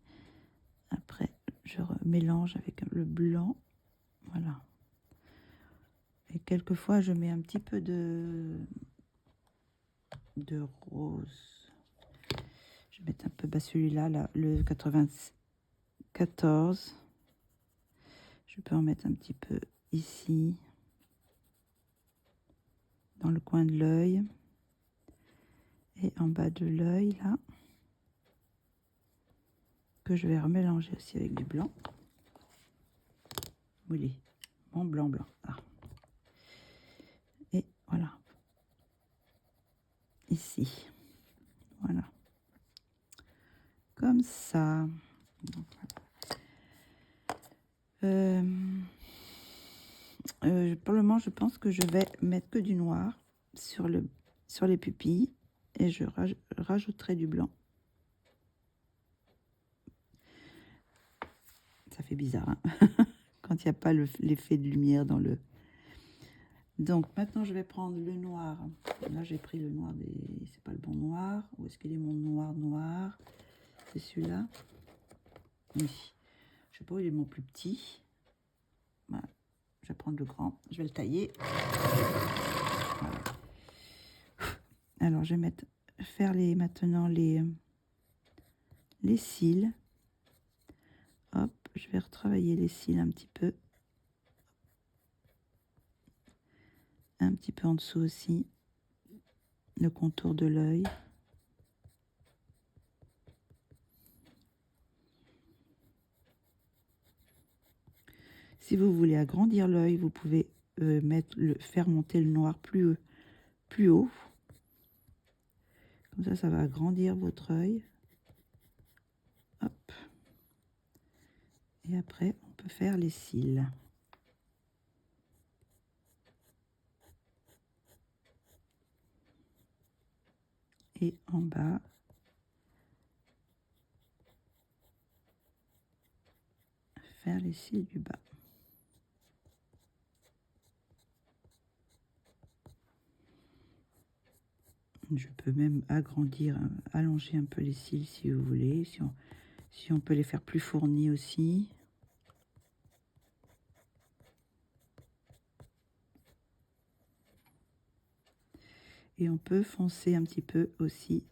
Après, je mélange avec le blanc. Voilà. Et quelquefois, je mets un petit peu de rose. Je vais mettre un peu celui-là, là, le 94. Je peux en mettre un petit peu ici, dans le coin de l'œil. Et en bas de l'œil, là, que je vais remélanger aussi avec du blanc. Où il est? Mon blanc. Ah. Et voilà. Ici. Voilà. Comme ça. Pour le moment, je pense que je vais mettre que du noir sur les pupilles et je rajouterai du blanc. Ça fait bizarre, hein quand il n'y a pas l'effet de lumière dans le... Donc, maintenant, je vais prendre le noir. Là, j'ai pris le noir des... C'est pas le bon noir. Où est-ce qu'il est mon noir? C'est celui-là. Oui. Je sais pas où il est mon plus petit. Voilà. Je vais prendre le grand. Je vais le tailler. Voilà. Alors, je vais faire maintenant les cils. Hop, je vais retravailler les cils un petit peu. Un petit peu en dessous aussi. Le contour de l'œil. Si vous voulez agrandir l'œil, vous pouvez faire monter le noir plus haut. Comme ça va agrandir votre œil. Hop. Et après, on peut faire les cils. Et en bas, faire les cils du bas. Je peux même agrandir, allonger un peu les cils si vous voulez. Si on peut les faire plus fournis aussi. Et on peut foncer un petit peu aussi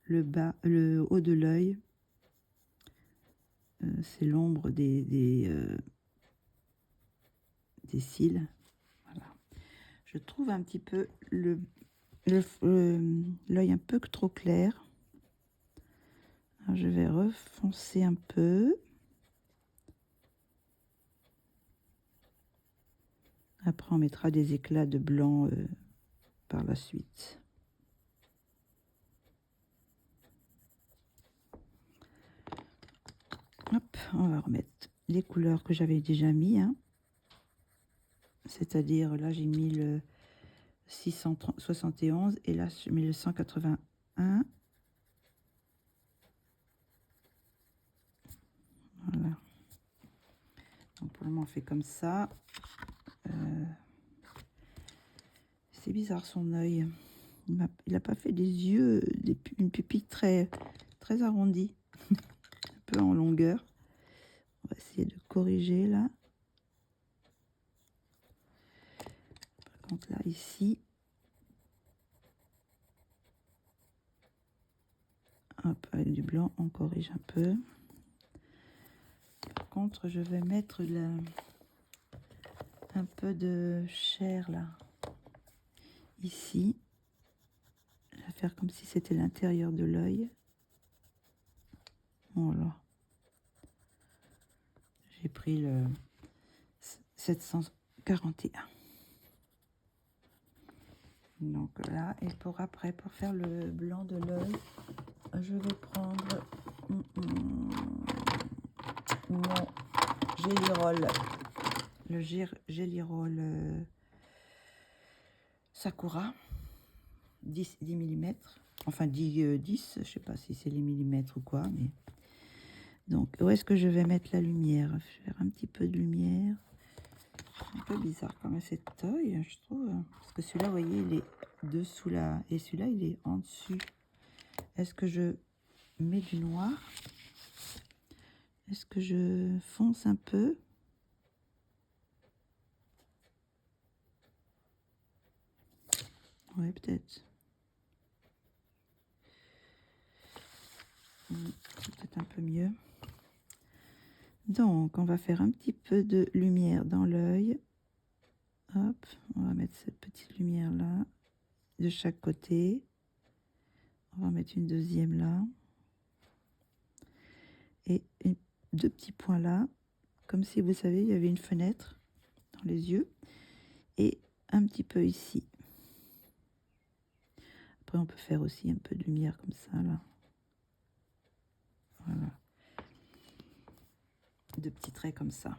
le haut de l'œil. C'est l'ombre des cils. Voilà. Je trouve un petit peu l'œil un peu trop clair. Alors, je vais refoncer un peu. Après, on mettra des éclats de blanc par la suite. Hop, on va remettre les couleurs que j'avais déjà mis. Hein. C'est-à-dire, là, j'ai mis 671 et là je mets le 181. Voilà. Donc pour le moment on fait comme ça. C'est bizarre son œil. Il n'a pas fait des yeux, une pupille très arrondie, un peu en longueur. On va essayer de corriger là. Par contre là, ici, hop, avec du blanc, on corrige un peu. Par contre, je vais mettre un peu de chair là, ici. Je vais faire comme si c'était l'intérieur de l'œil. Voilà. J'ai pris le 741. Donc là, et pour après, pour faire le blanc de l'œil, je vais prendre mon Gelly Roll, le Gelly Roll Sakura, 10 mm, enfin 10, je sais pas si c'est les millimètres ou quoi, mais donc où est-ce que je vais mettre la lumière? Je vais faire un petit peu de lumière. Un peu bizarre quand même cet œil, je trouve, parce que celui-là, vous voyez, il est dessous là, et celui-là, il est en dessus. Est-ce que je mets du noir? Est-ce que je fonce un peu? Ouais, peut-être. C'est peut-être un peu mieux. Donc, on va faire un petit peu de lumière dans l'œil. Hop, on va mettre cette petite lumière là, de chaque côté. On va mettre une deuxième là. Et deux petits points là, comme si, vous savez, il y avait une fenêtre dans les yeux. Et un petit peu ici. Après, on peut faire aussi un peu de lumière comme ça, là. Voilà. Deux petits traits comme ça.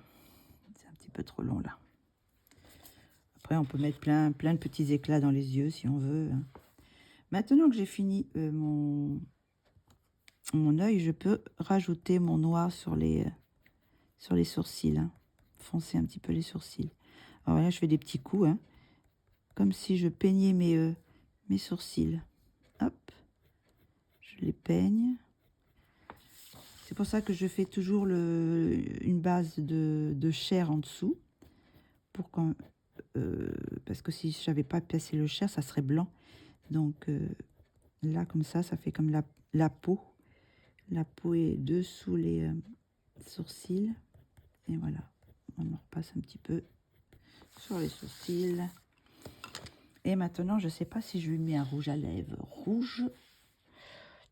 C'est un petit peu trop long, là. Après, on peut mettre plein de petits éclats dans les yeux, si on veut. Maintenant que j'ai fini mon œil, je peux rajouter mon noir sur les sourcils. Hein. Foncer un petit peu les sourcils. Alors là, je fais des petits coups, hein, comme si je peignais mes sourcils. Hop, je les peigne. C'est pour ça que je fais toujours une base de chair en dessous. Parce que si je n'avais pas passé le chair, ça serait blanc. Donc là, comme ça fait comme la peau. La peau est dessous les sourcils. Et voilà, on en repasse un petit peu sur les sourcils. Et maintenant, je ne sais pas si je lui mets un rouge à lèvres rouge,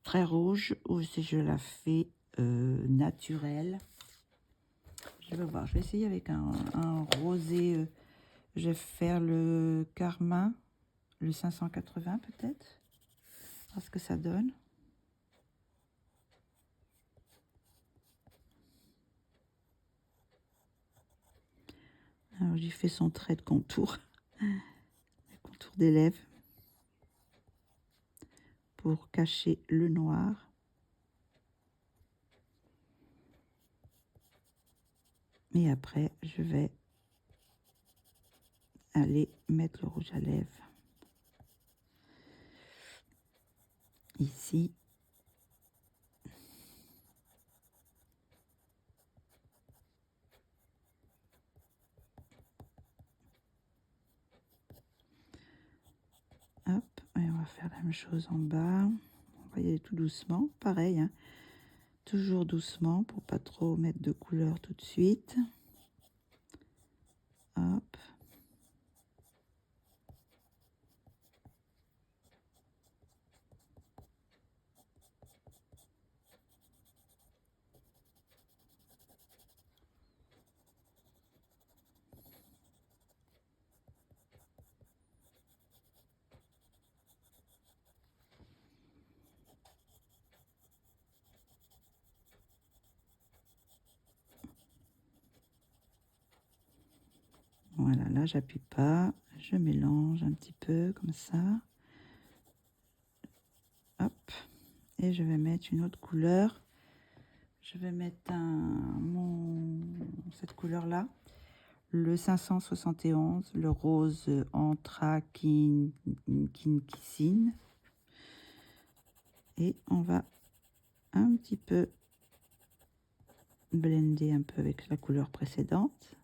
très rouge, ou si je la fais naturelle. Je vais voir, je vais essayer avec un rosé. Je vais faire le carmin, le 580 peut-être, voir ce que ça donne. Alors j'ai fait son trait de contour, le contour des lèvres, pour cacher le noir. Et après, je vais aller mettre le rouge à lèvres ici. Hop, et on va faire la même chose en bas. On va y aller tout doucement, pareil, hein. Toujours doucement pour pas trop mettre de couleur tout de suite. Hop. Voilà, là j'appuie pas, je mélange un petit peu comme ça. Hop. Et je vais mettre une autre couleur. Je vais mettre cette couleur-là. Le 571, le rose anthracynine. Et on va un petit peu blender un peu avec la couleur précédente.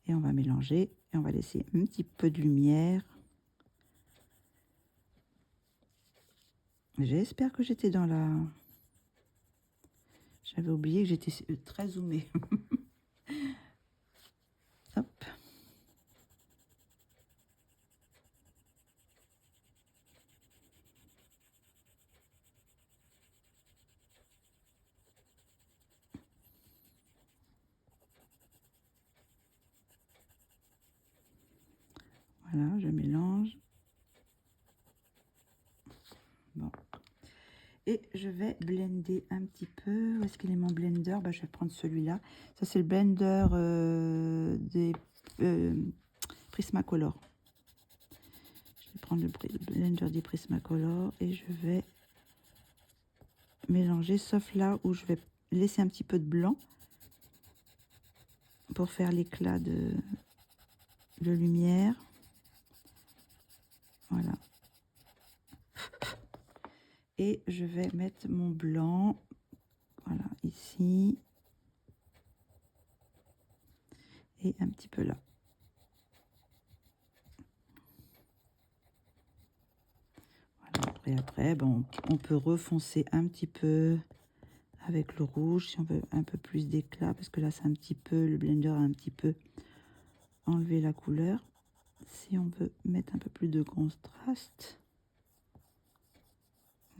Et on va mélanger et on va laisser un petit peu de lumière. J'espère que j'étais dans la... J'avais oublié que j'étais très zoomée. Hop. Voilà, je mélange. Bon. Et je vais blender un petit peu. Où est-ce qu'il est mon blender? Je vais prendre celui-là. Ça, c'est le blender des Prismacolor. Je vais prendre le blender des Prismacolor et je vais mélanger, sauf là où je vais laisser un petit peu de blanc pour faire l'éclat de lumière. Voilà. Et je vais mettre mon blanc, voilà, ici. Et un petit peu là. Voilà, après bon, on peut refoncer un petit peu avec le rouge si on veut un peu plus d'éclat, parce que là c'est un petit peu, le blender a un petit peu enlevé la couleur. Si on veut mettre un peu plus de contraste,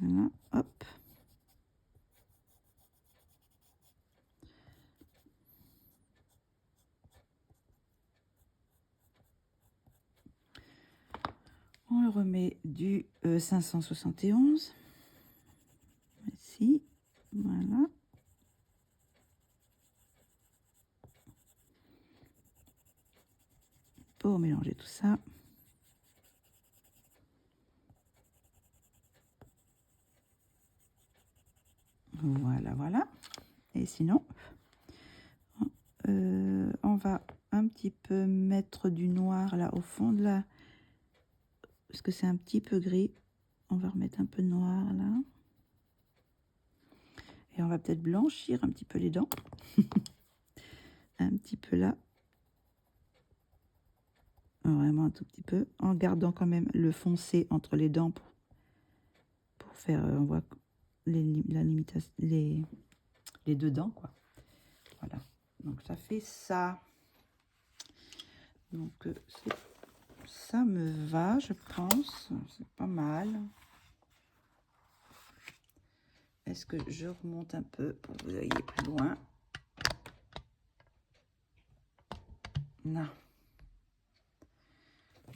voilà, hop. On le remet du 571 ici, voilà. Pour mélanger tout ça. Voilà, voilà. Et sinon, on va un petit peu mettre du noir là au fond de la... Parce que c'est un petit peu gris. On va remettre un peu de noir là. Et on va peut-être blanchir un petit peu les dents. Un petit peu là. Vraiment un tout petit peu. En gardant quand même le foncé entre les dents pour faire... on voit la limitation, les deux dents, quoi. Voilà. Donc ça fait ça. Donc ça me va, je pense. C'est pas mal. Est-ce que je remonte un peu pour que vous ayez plus loin? Non.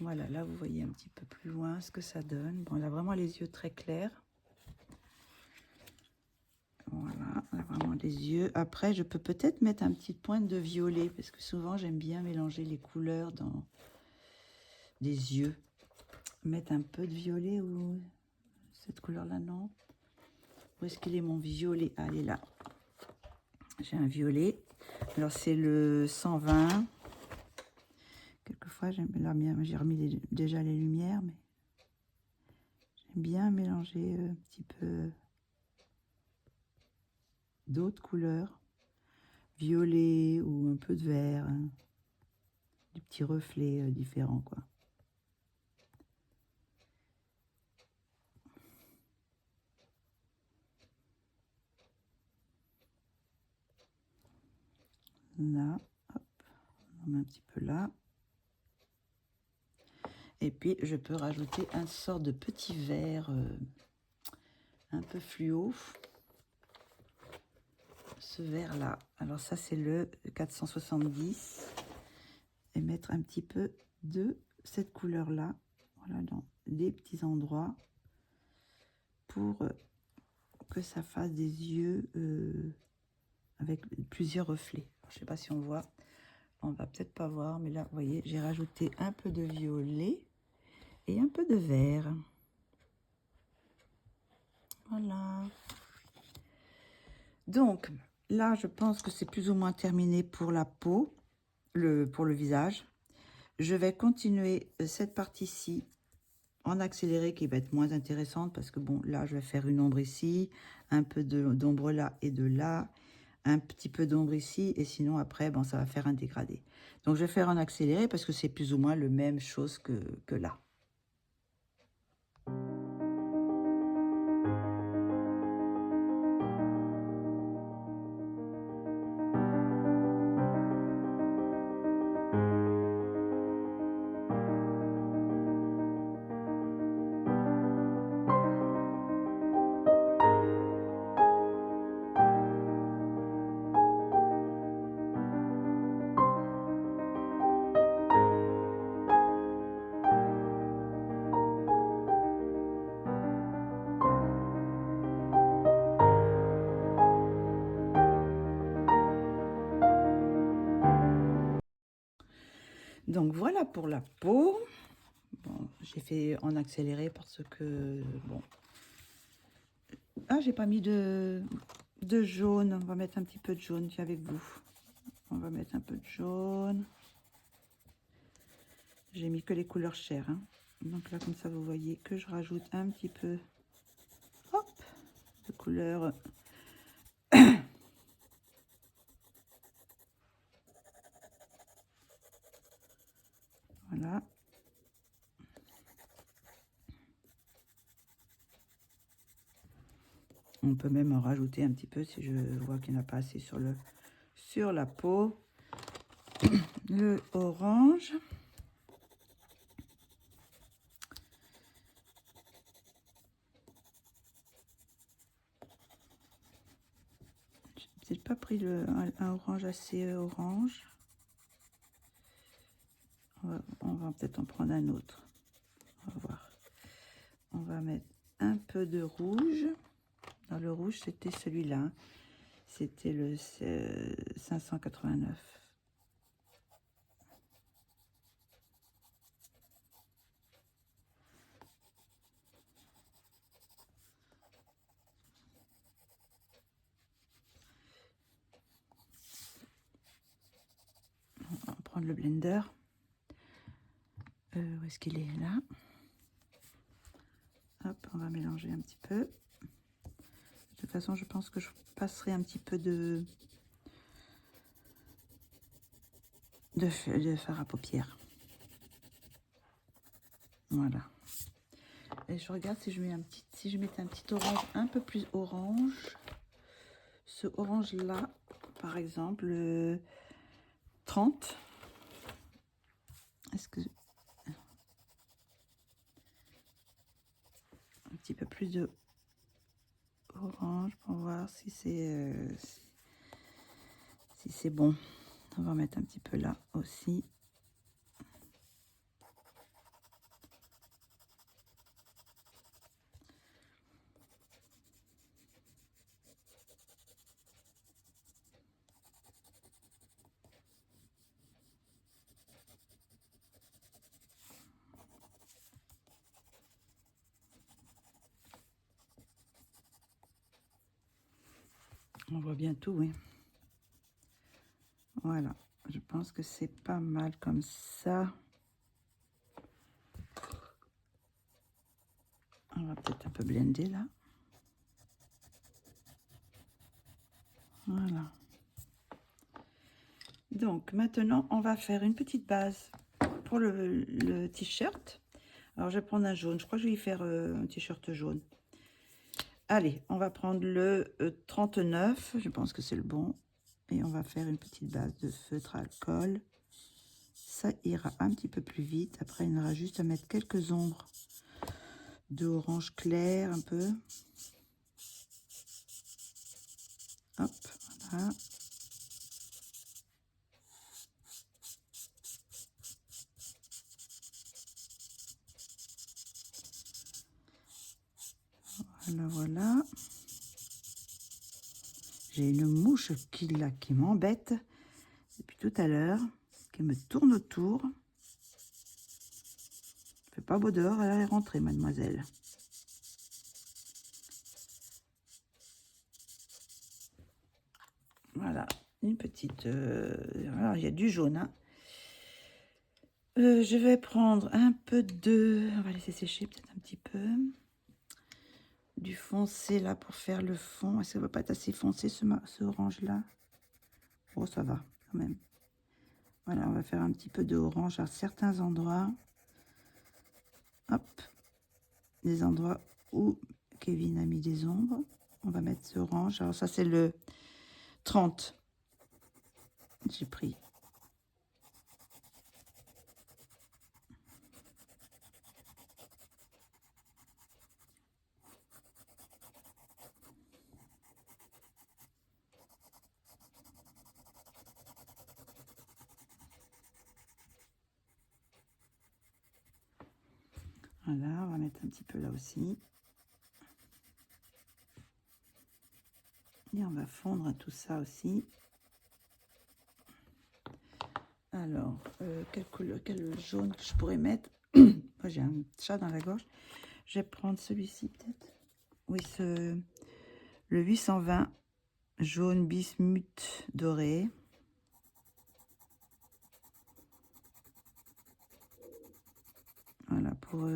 Voilà, là vous voyez un petit peu plus loin ce que ça donne. Bon, elle a vraiment les yeux très clairs. Voilà, elle a vraiment les yeux. Après, je peux peut-être mettre un petit point de violet, parce que souvent j'aime bien mélanger les couleurs dans des yeux. Mettre un peu de violet ou cette couleur-là, non? Où est-ce qu'il est mon violet? Ah, il est là. J'ai un violet. Alors, c'est le 120. Quelquefois, j'aime bien. J'ai remis déjà les lumières, mais j'aime bien mélanger un petit peu d'autres couleurs. Violet ou un peu de vert. Hein. Des petits reflets différents, quoi. Là, hop, on met un petit peu là. Et puis, je peux rajouter un sort de petit vert un peu fluo. Ce vert là, alors ça c'est le 470, et mettre un petit peu de cette couleur là, voilà, dans des petits endroits pour que ça fasse des yeux avec plusieurs reflets. Je sais pas si on voit, on va peut-être pas voir, mais là, vous voyez, j'ai rajouté un peu de violet et un peu de vert. Voilà. Donc, là, je pense que c'est plus ou moins terminé pour la peau, pour le visage. Je vais continuer cette partie-ci en accéléré qui va être moins intéressante parce que, bon, là, je vais faire une ombre ici, un peu d'ombre là et de là, un petit peu d'ombre ici, et sinon, après, bon, ça va faire un dégradé. Donc, je vais faire en accéléré parce que c'est plus ou moins la même chose que là. Donc voilà pour la peau. Bon, j'ai fait en accéléré parce que, bon. Ah, j'ai pas mis de jaune. On va mettre un petit peu de jaune avec vous. On va mettre un peu de jaune. J'ai mis que les couleurs chères. Hein. Donc là, comme ça, vous voyez que je rajoute un petit peu, hop, de couleur. Voilà. On peut même en rajouter un petit peu si je vois qu'il n'y en a pas assez sur la peau. Le orange. J'ai pas pris un orange assez orange. On va peut-être en prendre un autre. On va voir. On va mettre un peu de rouge. Dans le rouge, c'était celui-là. Hein. C'était le 589. On va prendre le blender. Où est-ce qu'il est là? Hop, on va mélanger un petit peu. De toute façon, je pense que je passerai un petit peu de fard à paupières. Voilà. Et je regarde si je mettais un petit orange un peu plus orange. Ce orange là, par exemple, 30. Est-ce que un petit peu plus de orange pour voir si c'est bon. On va mettre un petit peu là aussi. On voit bien tout, oui. Voilà, je pense que c'est pas mal comme ça. On va peut-être un peu blender là. Voilà. Donc maintenant, on va faire une petite base pour le t-shirt. Alors je vais prendre un jaune. Je crois que je vais y faire un t-shirt jaune. Allez, on va prendre le 39. Je pense que c'est le bon. Et on va faire une petite base de feutre à alcool. Ça ira un petit peu plus vite. Après, il y aura juste à mettre quelques ombres de orange clair un peu. Hop, voilà. Voilà, voilà. J'ai une mouche qui m'embête depuis tout à l'heure. qu'elle me tourne autour. Fait pas beau dehors, elle est rentrée, mademoiselle. Voilà, une petite... alors, il y a du jaune, hein. Je vais prendre un peu de... On va laisser sécher peut-être un petit peu. Du foncé, là, pour faire le fond. Est-ce que ça va pas être assez foncé, ce orange-là? Oh, ça va, quand même. Voilà, on va faire un petit peu de orange à certains endroits. Hop. Les endroits où Kevin a mis des ombres. On va mettre ce orange. Alors ça, c'est le 30. J'ai pris. Voilà, on va mettre un petit peu là aussi. Et on va fondre tout ça aussi. Alors, quelle couleur, quel jaune que je pourrais mettre? Moi, j'ai un chat dans la gorge. Je vais prendre celui-ci peut-être. Oui, le 820 jaune bismuth doré. Voilà, pour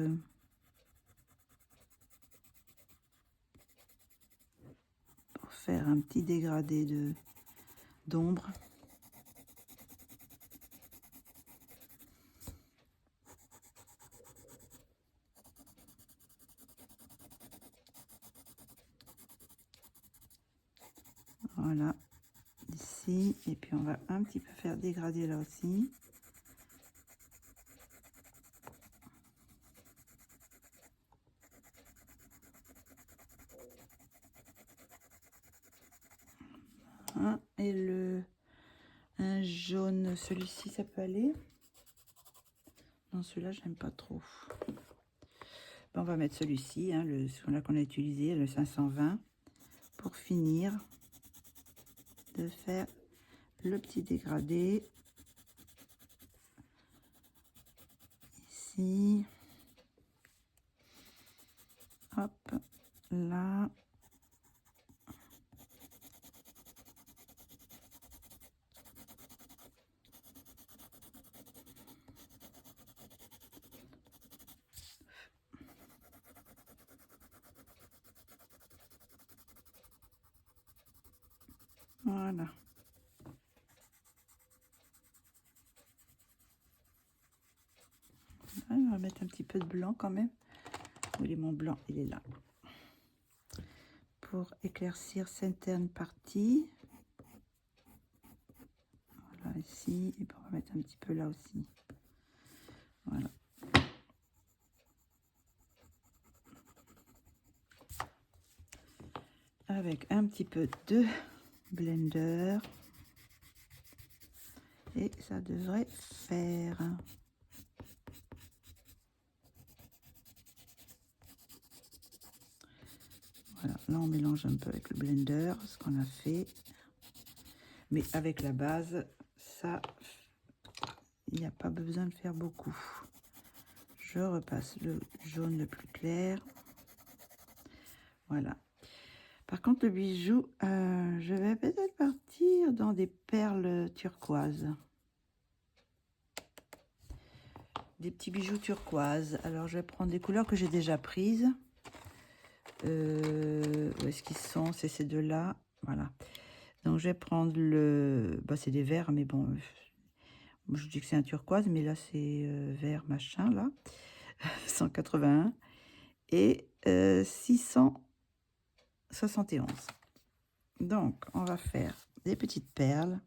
faire un petit dégradé d'ombre. Voilà, ici. Et puis on va un petit peu faire dégrader là aussi. Voilà. Et un jaune, celui-ci, ça peut aller? Non, celui-là, j'aime pas trop. On va mettre celui-ci, hein, celui-là qu'on a utilisé, le 520, pour finir de faire le petit dégradé. Ici. Hop, là. Voilà. On va mettre un petit peu de blanc quand même. Où il est mon blanc? Il est là. Pour éclaircir certaines parties. Voilà, ici. Et puis on va mettre un petit peu là aussi. Voilà. Avec un petit peu de blender. Et ça devrait faire. Voilà, là on mélange un peu avec le blender ce qu'on a fait. Mais avec la base, ça, il n'y a pas besoin de faire beaucoup. Je repasse le jaune le plus clair. Voilà. Par contre, le bijou, je vais peut-être partir dans des perles turquoises. Des petits bijoux turquoises. Alors, je vais prendre des couleurs que j'ai déjà prises. Où est-ce qu'ils sont? C'est ces deux-là. Voilà. Donc, je vais prendre le... Bah, c'est des verts, mais bon... je dis que c'est un turquoise, mais là, c'est vert machin, là. 181. Et 671. Donc, on va faire des petites perles.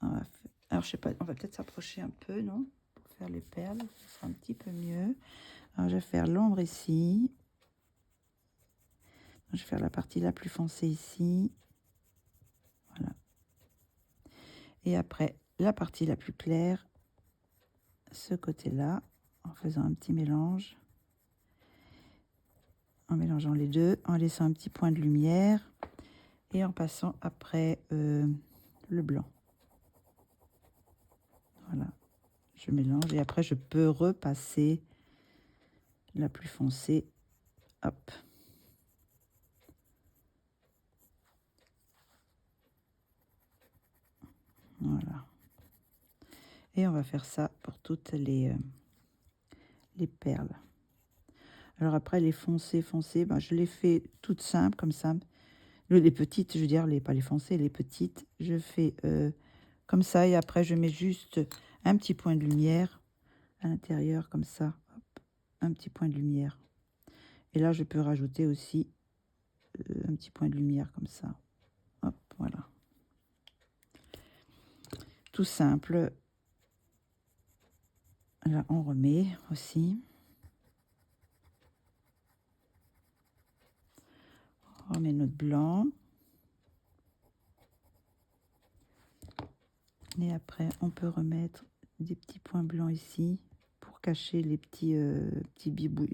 Alors, je sais pas, on va peut-être s'approcher un peu, non? Pour faire les perles, ce sera un petit peu mieux. Alors, je vais faire l'ombre ici. Je vais faire la partie la plus foncée ici. Voilà. Et après, la partie la plus claire, ce côté-là, en faisant un petit mélange. En mélangeant les deux, en laissant un petit point de lumière. Et en passant après le blanc. Voilà, je mélange et après je peux repasser la plus foncée. Hop. Voilà. Et on va faire ça pour toutes les perles. Alors après, les foncées, ben, je les fais toutes simples comme ça. Les petites, je veux dire, pas les foncées, les petites, je fais comme ça. Et après, je mets juste un petit point de lumière à l'intérieur, comme ça. Hop, un petit point de lumière. Et là, je peux rajouter aussi un petit point de lumière comme ça. Hop, voilà. Tout simple. Là, on remet aussi. On remet notre blanc. Et après, on peut remettre des petits points blancs ici pour cacher les petits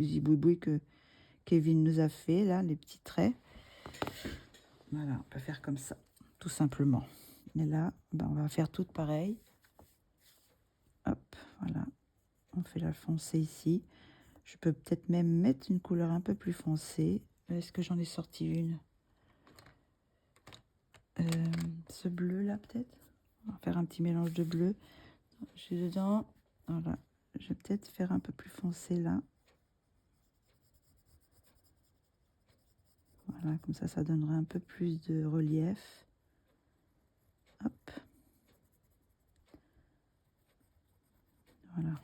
zibouibouis que Kevin nous a fait, là, les petits traits. Voilà, on peut faire comme ça, tout simplement. Et là, ben, on va faire tout pareil. Hop, voilà. On fait la foncée ici. Je peux peut-être même mettre une couleur un peu plus foncée. Est-ce que j'en ai sorti une? Ce bleu là, peut-être. On va faire un petit mélange de bleu. Je suis dedans. Voilà. Je vais peut-être faire un peu plus foncé là. Voilà, comme ça donnera un peu plus de relief. Hop. Voilà.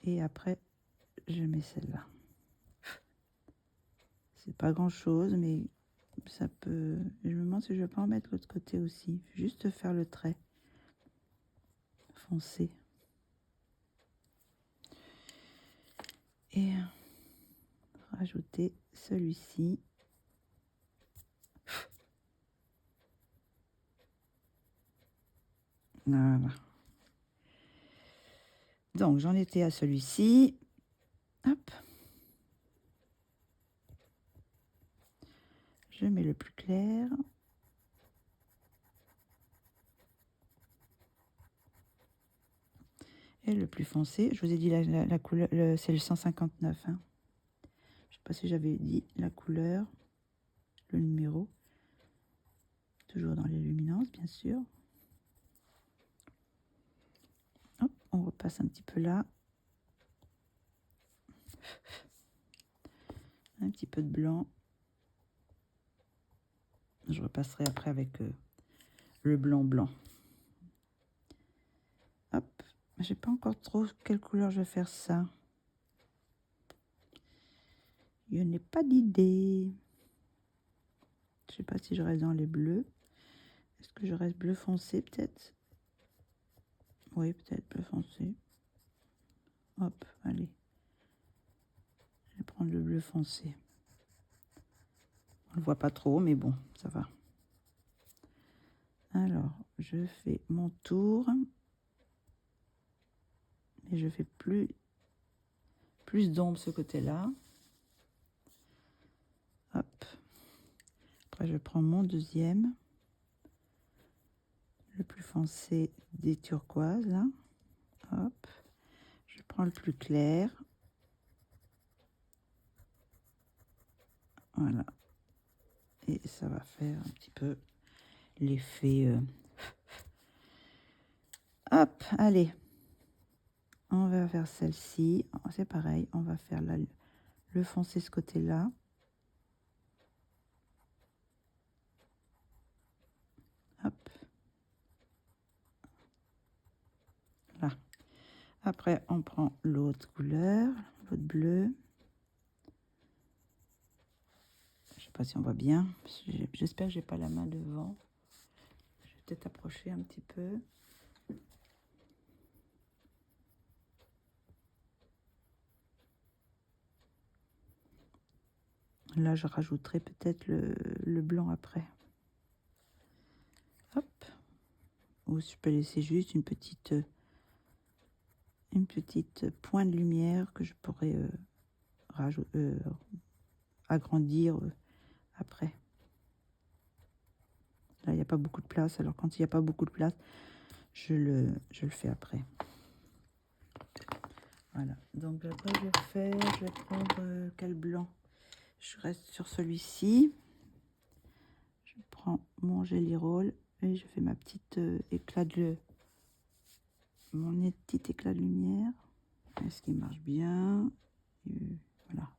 Et après, je mets celle-là. C'est pas grand-chose, mais ça peut... Je me demande si je vais pas en mettre l'autre côté aussi. Juste faire le trait foncé. Et rajouter celui-ci. Voilà. Donc, j'en étais à celui-ci. Hop. Je mets le plus clair. Et le plus foncé. Je vous ai dit la couleur, c'est le 159. Hein. Je sais pas si j'avais dit la couleur, le numéro. Toujours dans les luminances, bien sûr. Hop, on repasse un petit peu là. Un petit peu de blanc. Je repasserai après avec le blanc. Hop, je sais pas encore trop quelle couleur je vais faire ça. Je n'ai pas d'idée. Je sais pas si je reste dans les bleus. Est-ce que je reste bleu foncé peut-être? Oui, peut-être bleu foncé. Hop, allez. Je vais prendre le bleu foncé. On le voit pas trop, mais bon, ça va. Alors, je fais mon tour. Et je fais plus d'ombre ce côté-là. Hop. Après, je prends mon deuxième. Le plus foncé des turquoises, là. Hop. Je prends le plus clair. Voilà. Et ça va faire un petit peu l'effet... Hop, allez. On va faire celle-ci. C'est pareil, on va faire le foncé ce côté-là. Hop. Là. Après, on prend l'autre couleur, l'autre bleu. Je sais pas si on voit bien. J'espère que j'ai pas la main devant. Je vais peut-être approcher un petit peu. Là, je rajouterai peut-être le blanc après. Hop. Ou je peux laisser juste une petite pointe de lumière que je pourrais agrandir après. Là, il n'y a pas beaucoup de place. Alors, quand il n'y a pas beaucoup de place, je le fais après. Voilà, donc après je vais prendre quel blanc? Je reste sur celui-ci. Je prends mon Gelly Roll et je fais ma petite éclat de mon petit éclat de lumière. Est-ce qu'il marche bien? Voilà.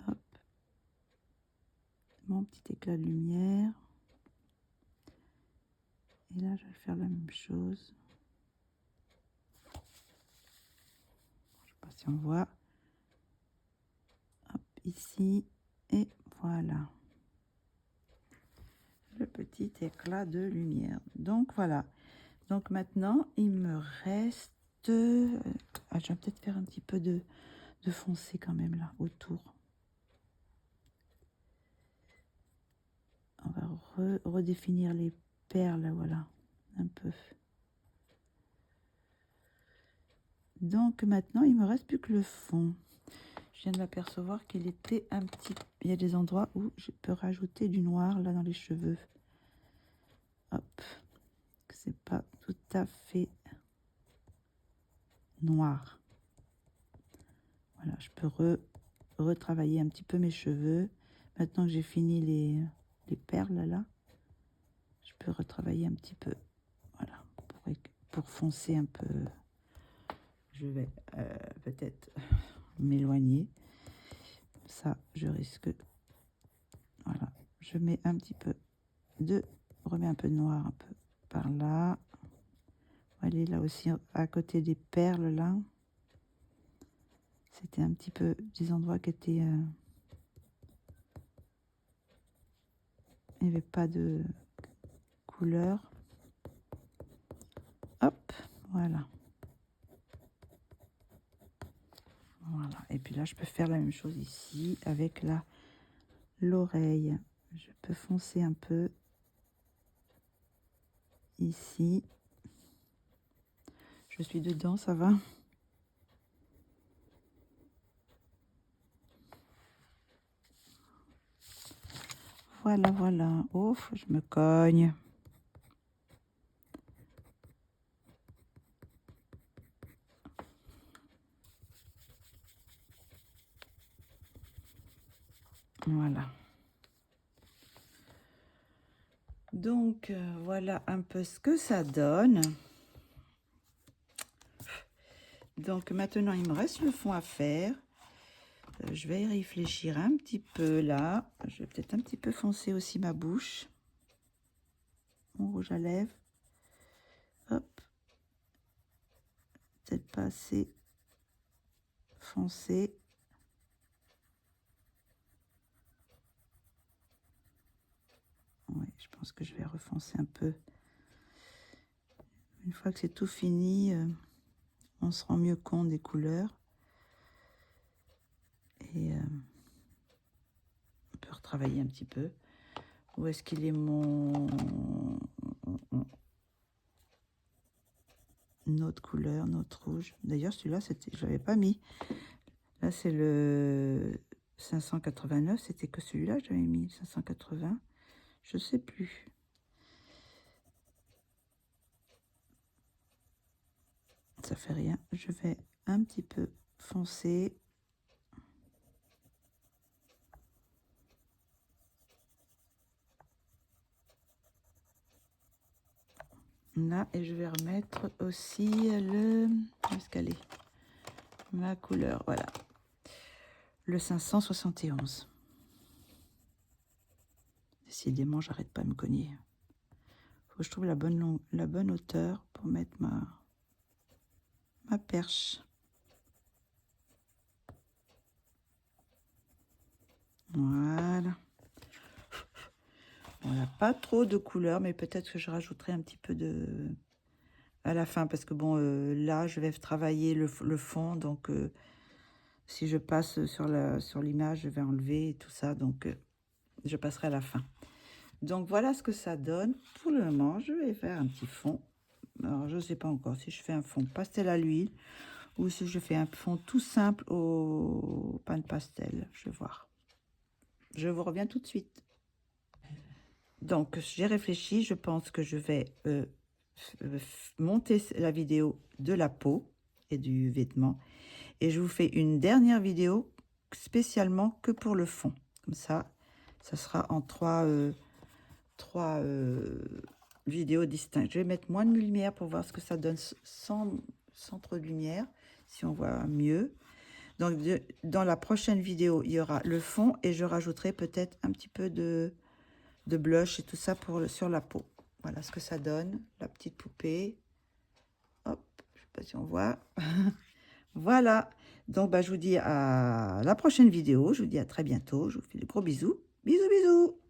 Hop. Mon petit éclat de lumière. Et là, je vais faire la même chose. Je sais pas si on voit. Hop, ici. Et voilà. Le petit éclat de lumière. Donc, voilà. Donc, maintenant, il me reste... Ah, je vais peut-être faire un petit peu de foncé quand même, là, autour. On va redéfinir les perles, voilà. Un peu. Donc maintenant, il me reste plus que le fond. Je viens de m'apercevoir qu'il était un petit... Il y a des endroits où je peux rajouter du noir, là, dans les cheveux. Hop. C'est pas tout à fait noir. Voilà, je peux retravailler un petit peu mes cheveux. Maintenant que j'ai fini les perles, là, je peux retravailler un petit peu. Voilà, pour foncer un peu. Je vais peut-être m'éloigner. Ça, je risque. Voilà, je mets un petit peu remets un peu de noir un peu par là. Allez, là aussi, à côté des perles, là. C'était un petit peu des endroits qui étaient... il n'y avait pas de couleur. Hop, voilà. Voilà, et puis là, je peux faire la même chose ici avec l'oreille. Je peux foncer un peu ici. Je suis dedans, ça va? Voilà, voilà. Ouf, je me cogne. Voilà. Donc, voilà un peu ce que ça donne. Donc, maintenant, il me reste le fond à faire. Je vais y réfléchir un petit peu là. Je vais peut-être un petit peu foncer aussi ma bouche. Mon rouge à lèvres. Hop. Peut-être pas assez foncé. Oui, je pense que je vais refoncer un peu. Une fois que c'est tout fini, on se rend mieux compte des couleurs. Et on peut retravailler un petit peu. Où est-ce qu'il est mon... Notre couleur, notre rouge. D'ailleurs, celui-là, je l'avais pas mis. Là, c'est le 589. C'était que celui-là, j'avais mis 580. Je sais plus. Ça fait rien. Je vais un petit peu foncer. Là, et je vais remettre aussi où est-ce qu'elle est? Ma couleur, voilà. Le 571. Décidément, j'arrête pas de me cogner. Faut que je trouve la bonne hauteur pour mettre ma perche. Voilà. On n'a pas trop de couleurs, mais peut-être que je rajouterai un petit peu à la fin, parce que bon, là, je vais travailler le fond, donc si je passe sur l'image, je vais enlever tout ça, donc je passerai à la fin. Donc voilà ce que ça donne. Pour le moment, je vais faire un petit fond. Alors, je ne sais pas encore si je fais un fond pastel à l'huile ou si je fais un fond tout simple au pain de pastel. Je vais voir. Je vous reviens tout de suite. Donc, j'ai réfléchi. Je pense que je vais monter la vidéo de la peau et du vêtement. Et je vous fais une dernière vidéo spécialement que pour le fond. Comme ça sera en trois vidéos distinctes. Je vais mettre moins de lumière pour voir ce que ça donne sans trop de lumière, si on voit mieux. Donc, dans la prochaine vidéo, il y aura le fond et je rajouterai peut-être un petit peu de blush et tout ça sur la peau. Voilà ce que ça donne, la petite poupée. Hop, je ne sais pas si on voit. Voilà. Donc, bah, je vous dis à la prochaine vidéo. Je vous dis à très bientôt. Je vous fais de gros bisous. Bisous, bisous.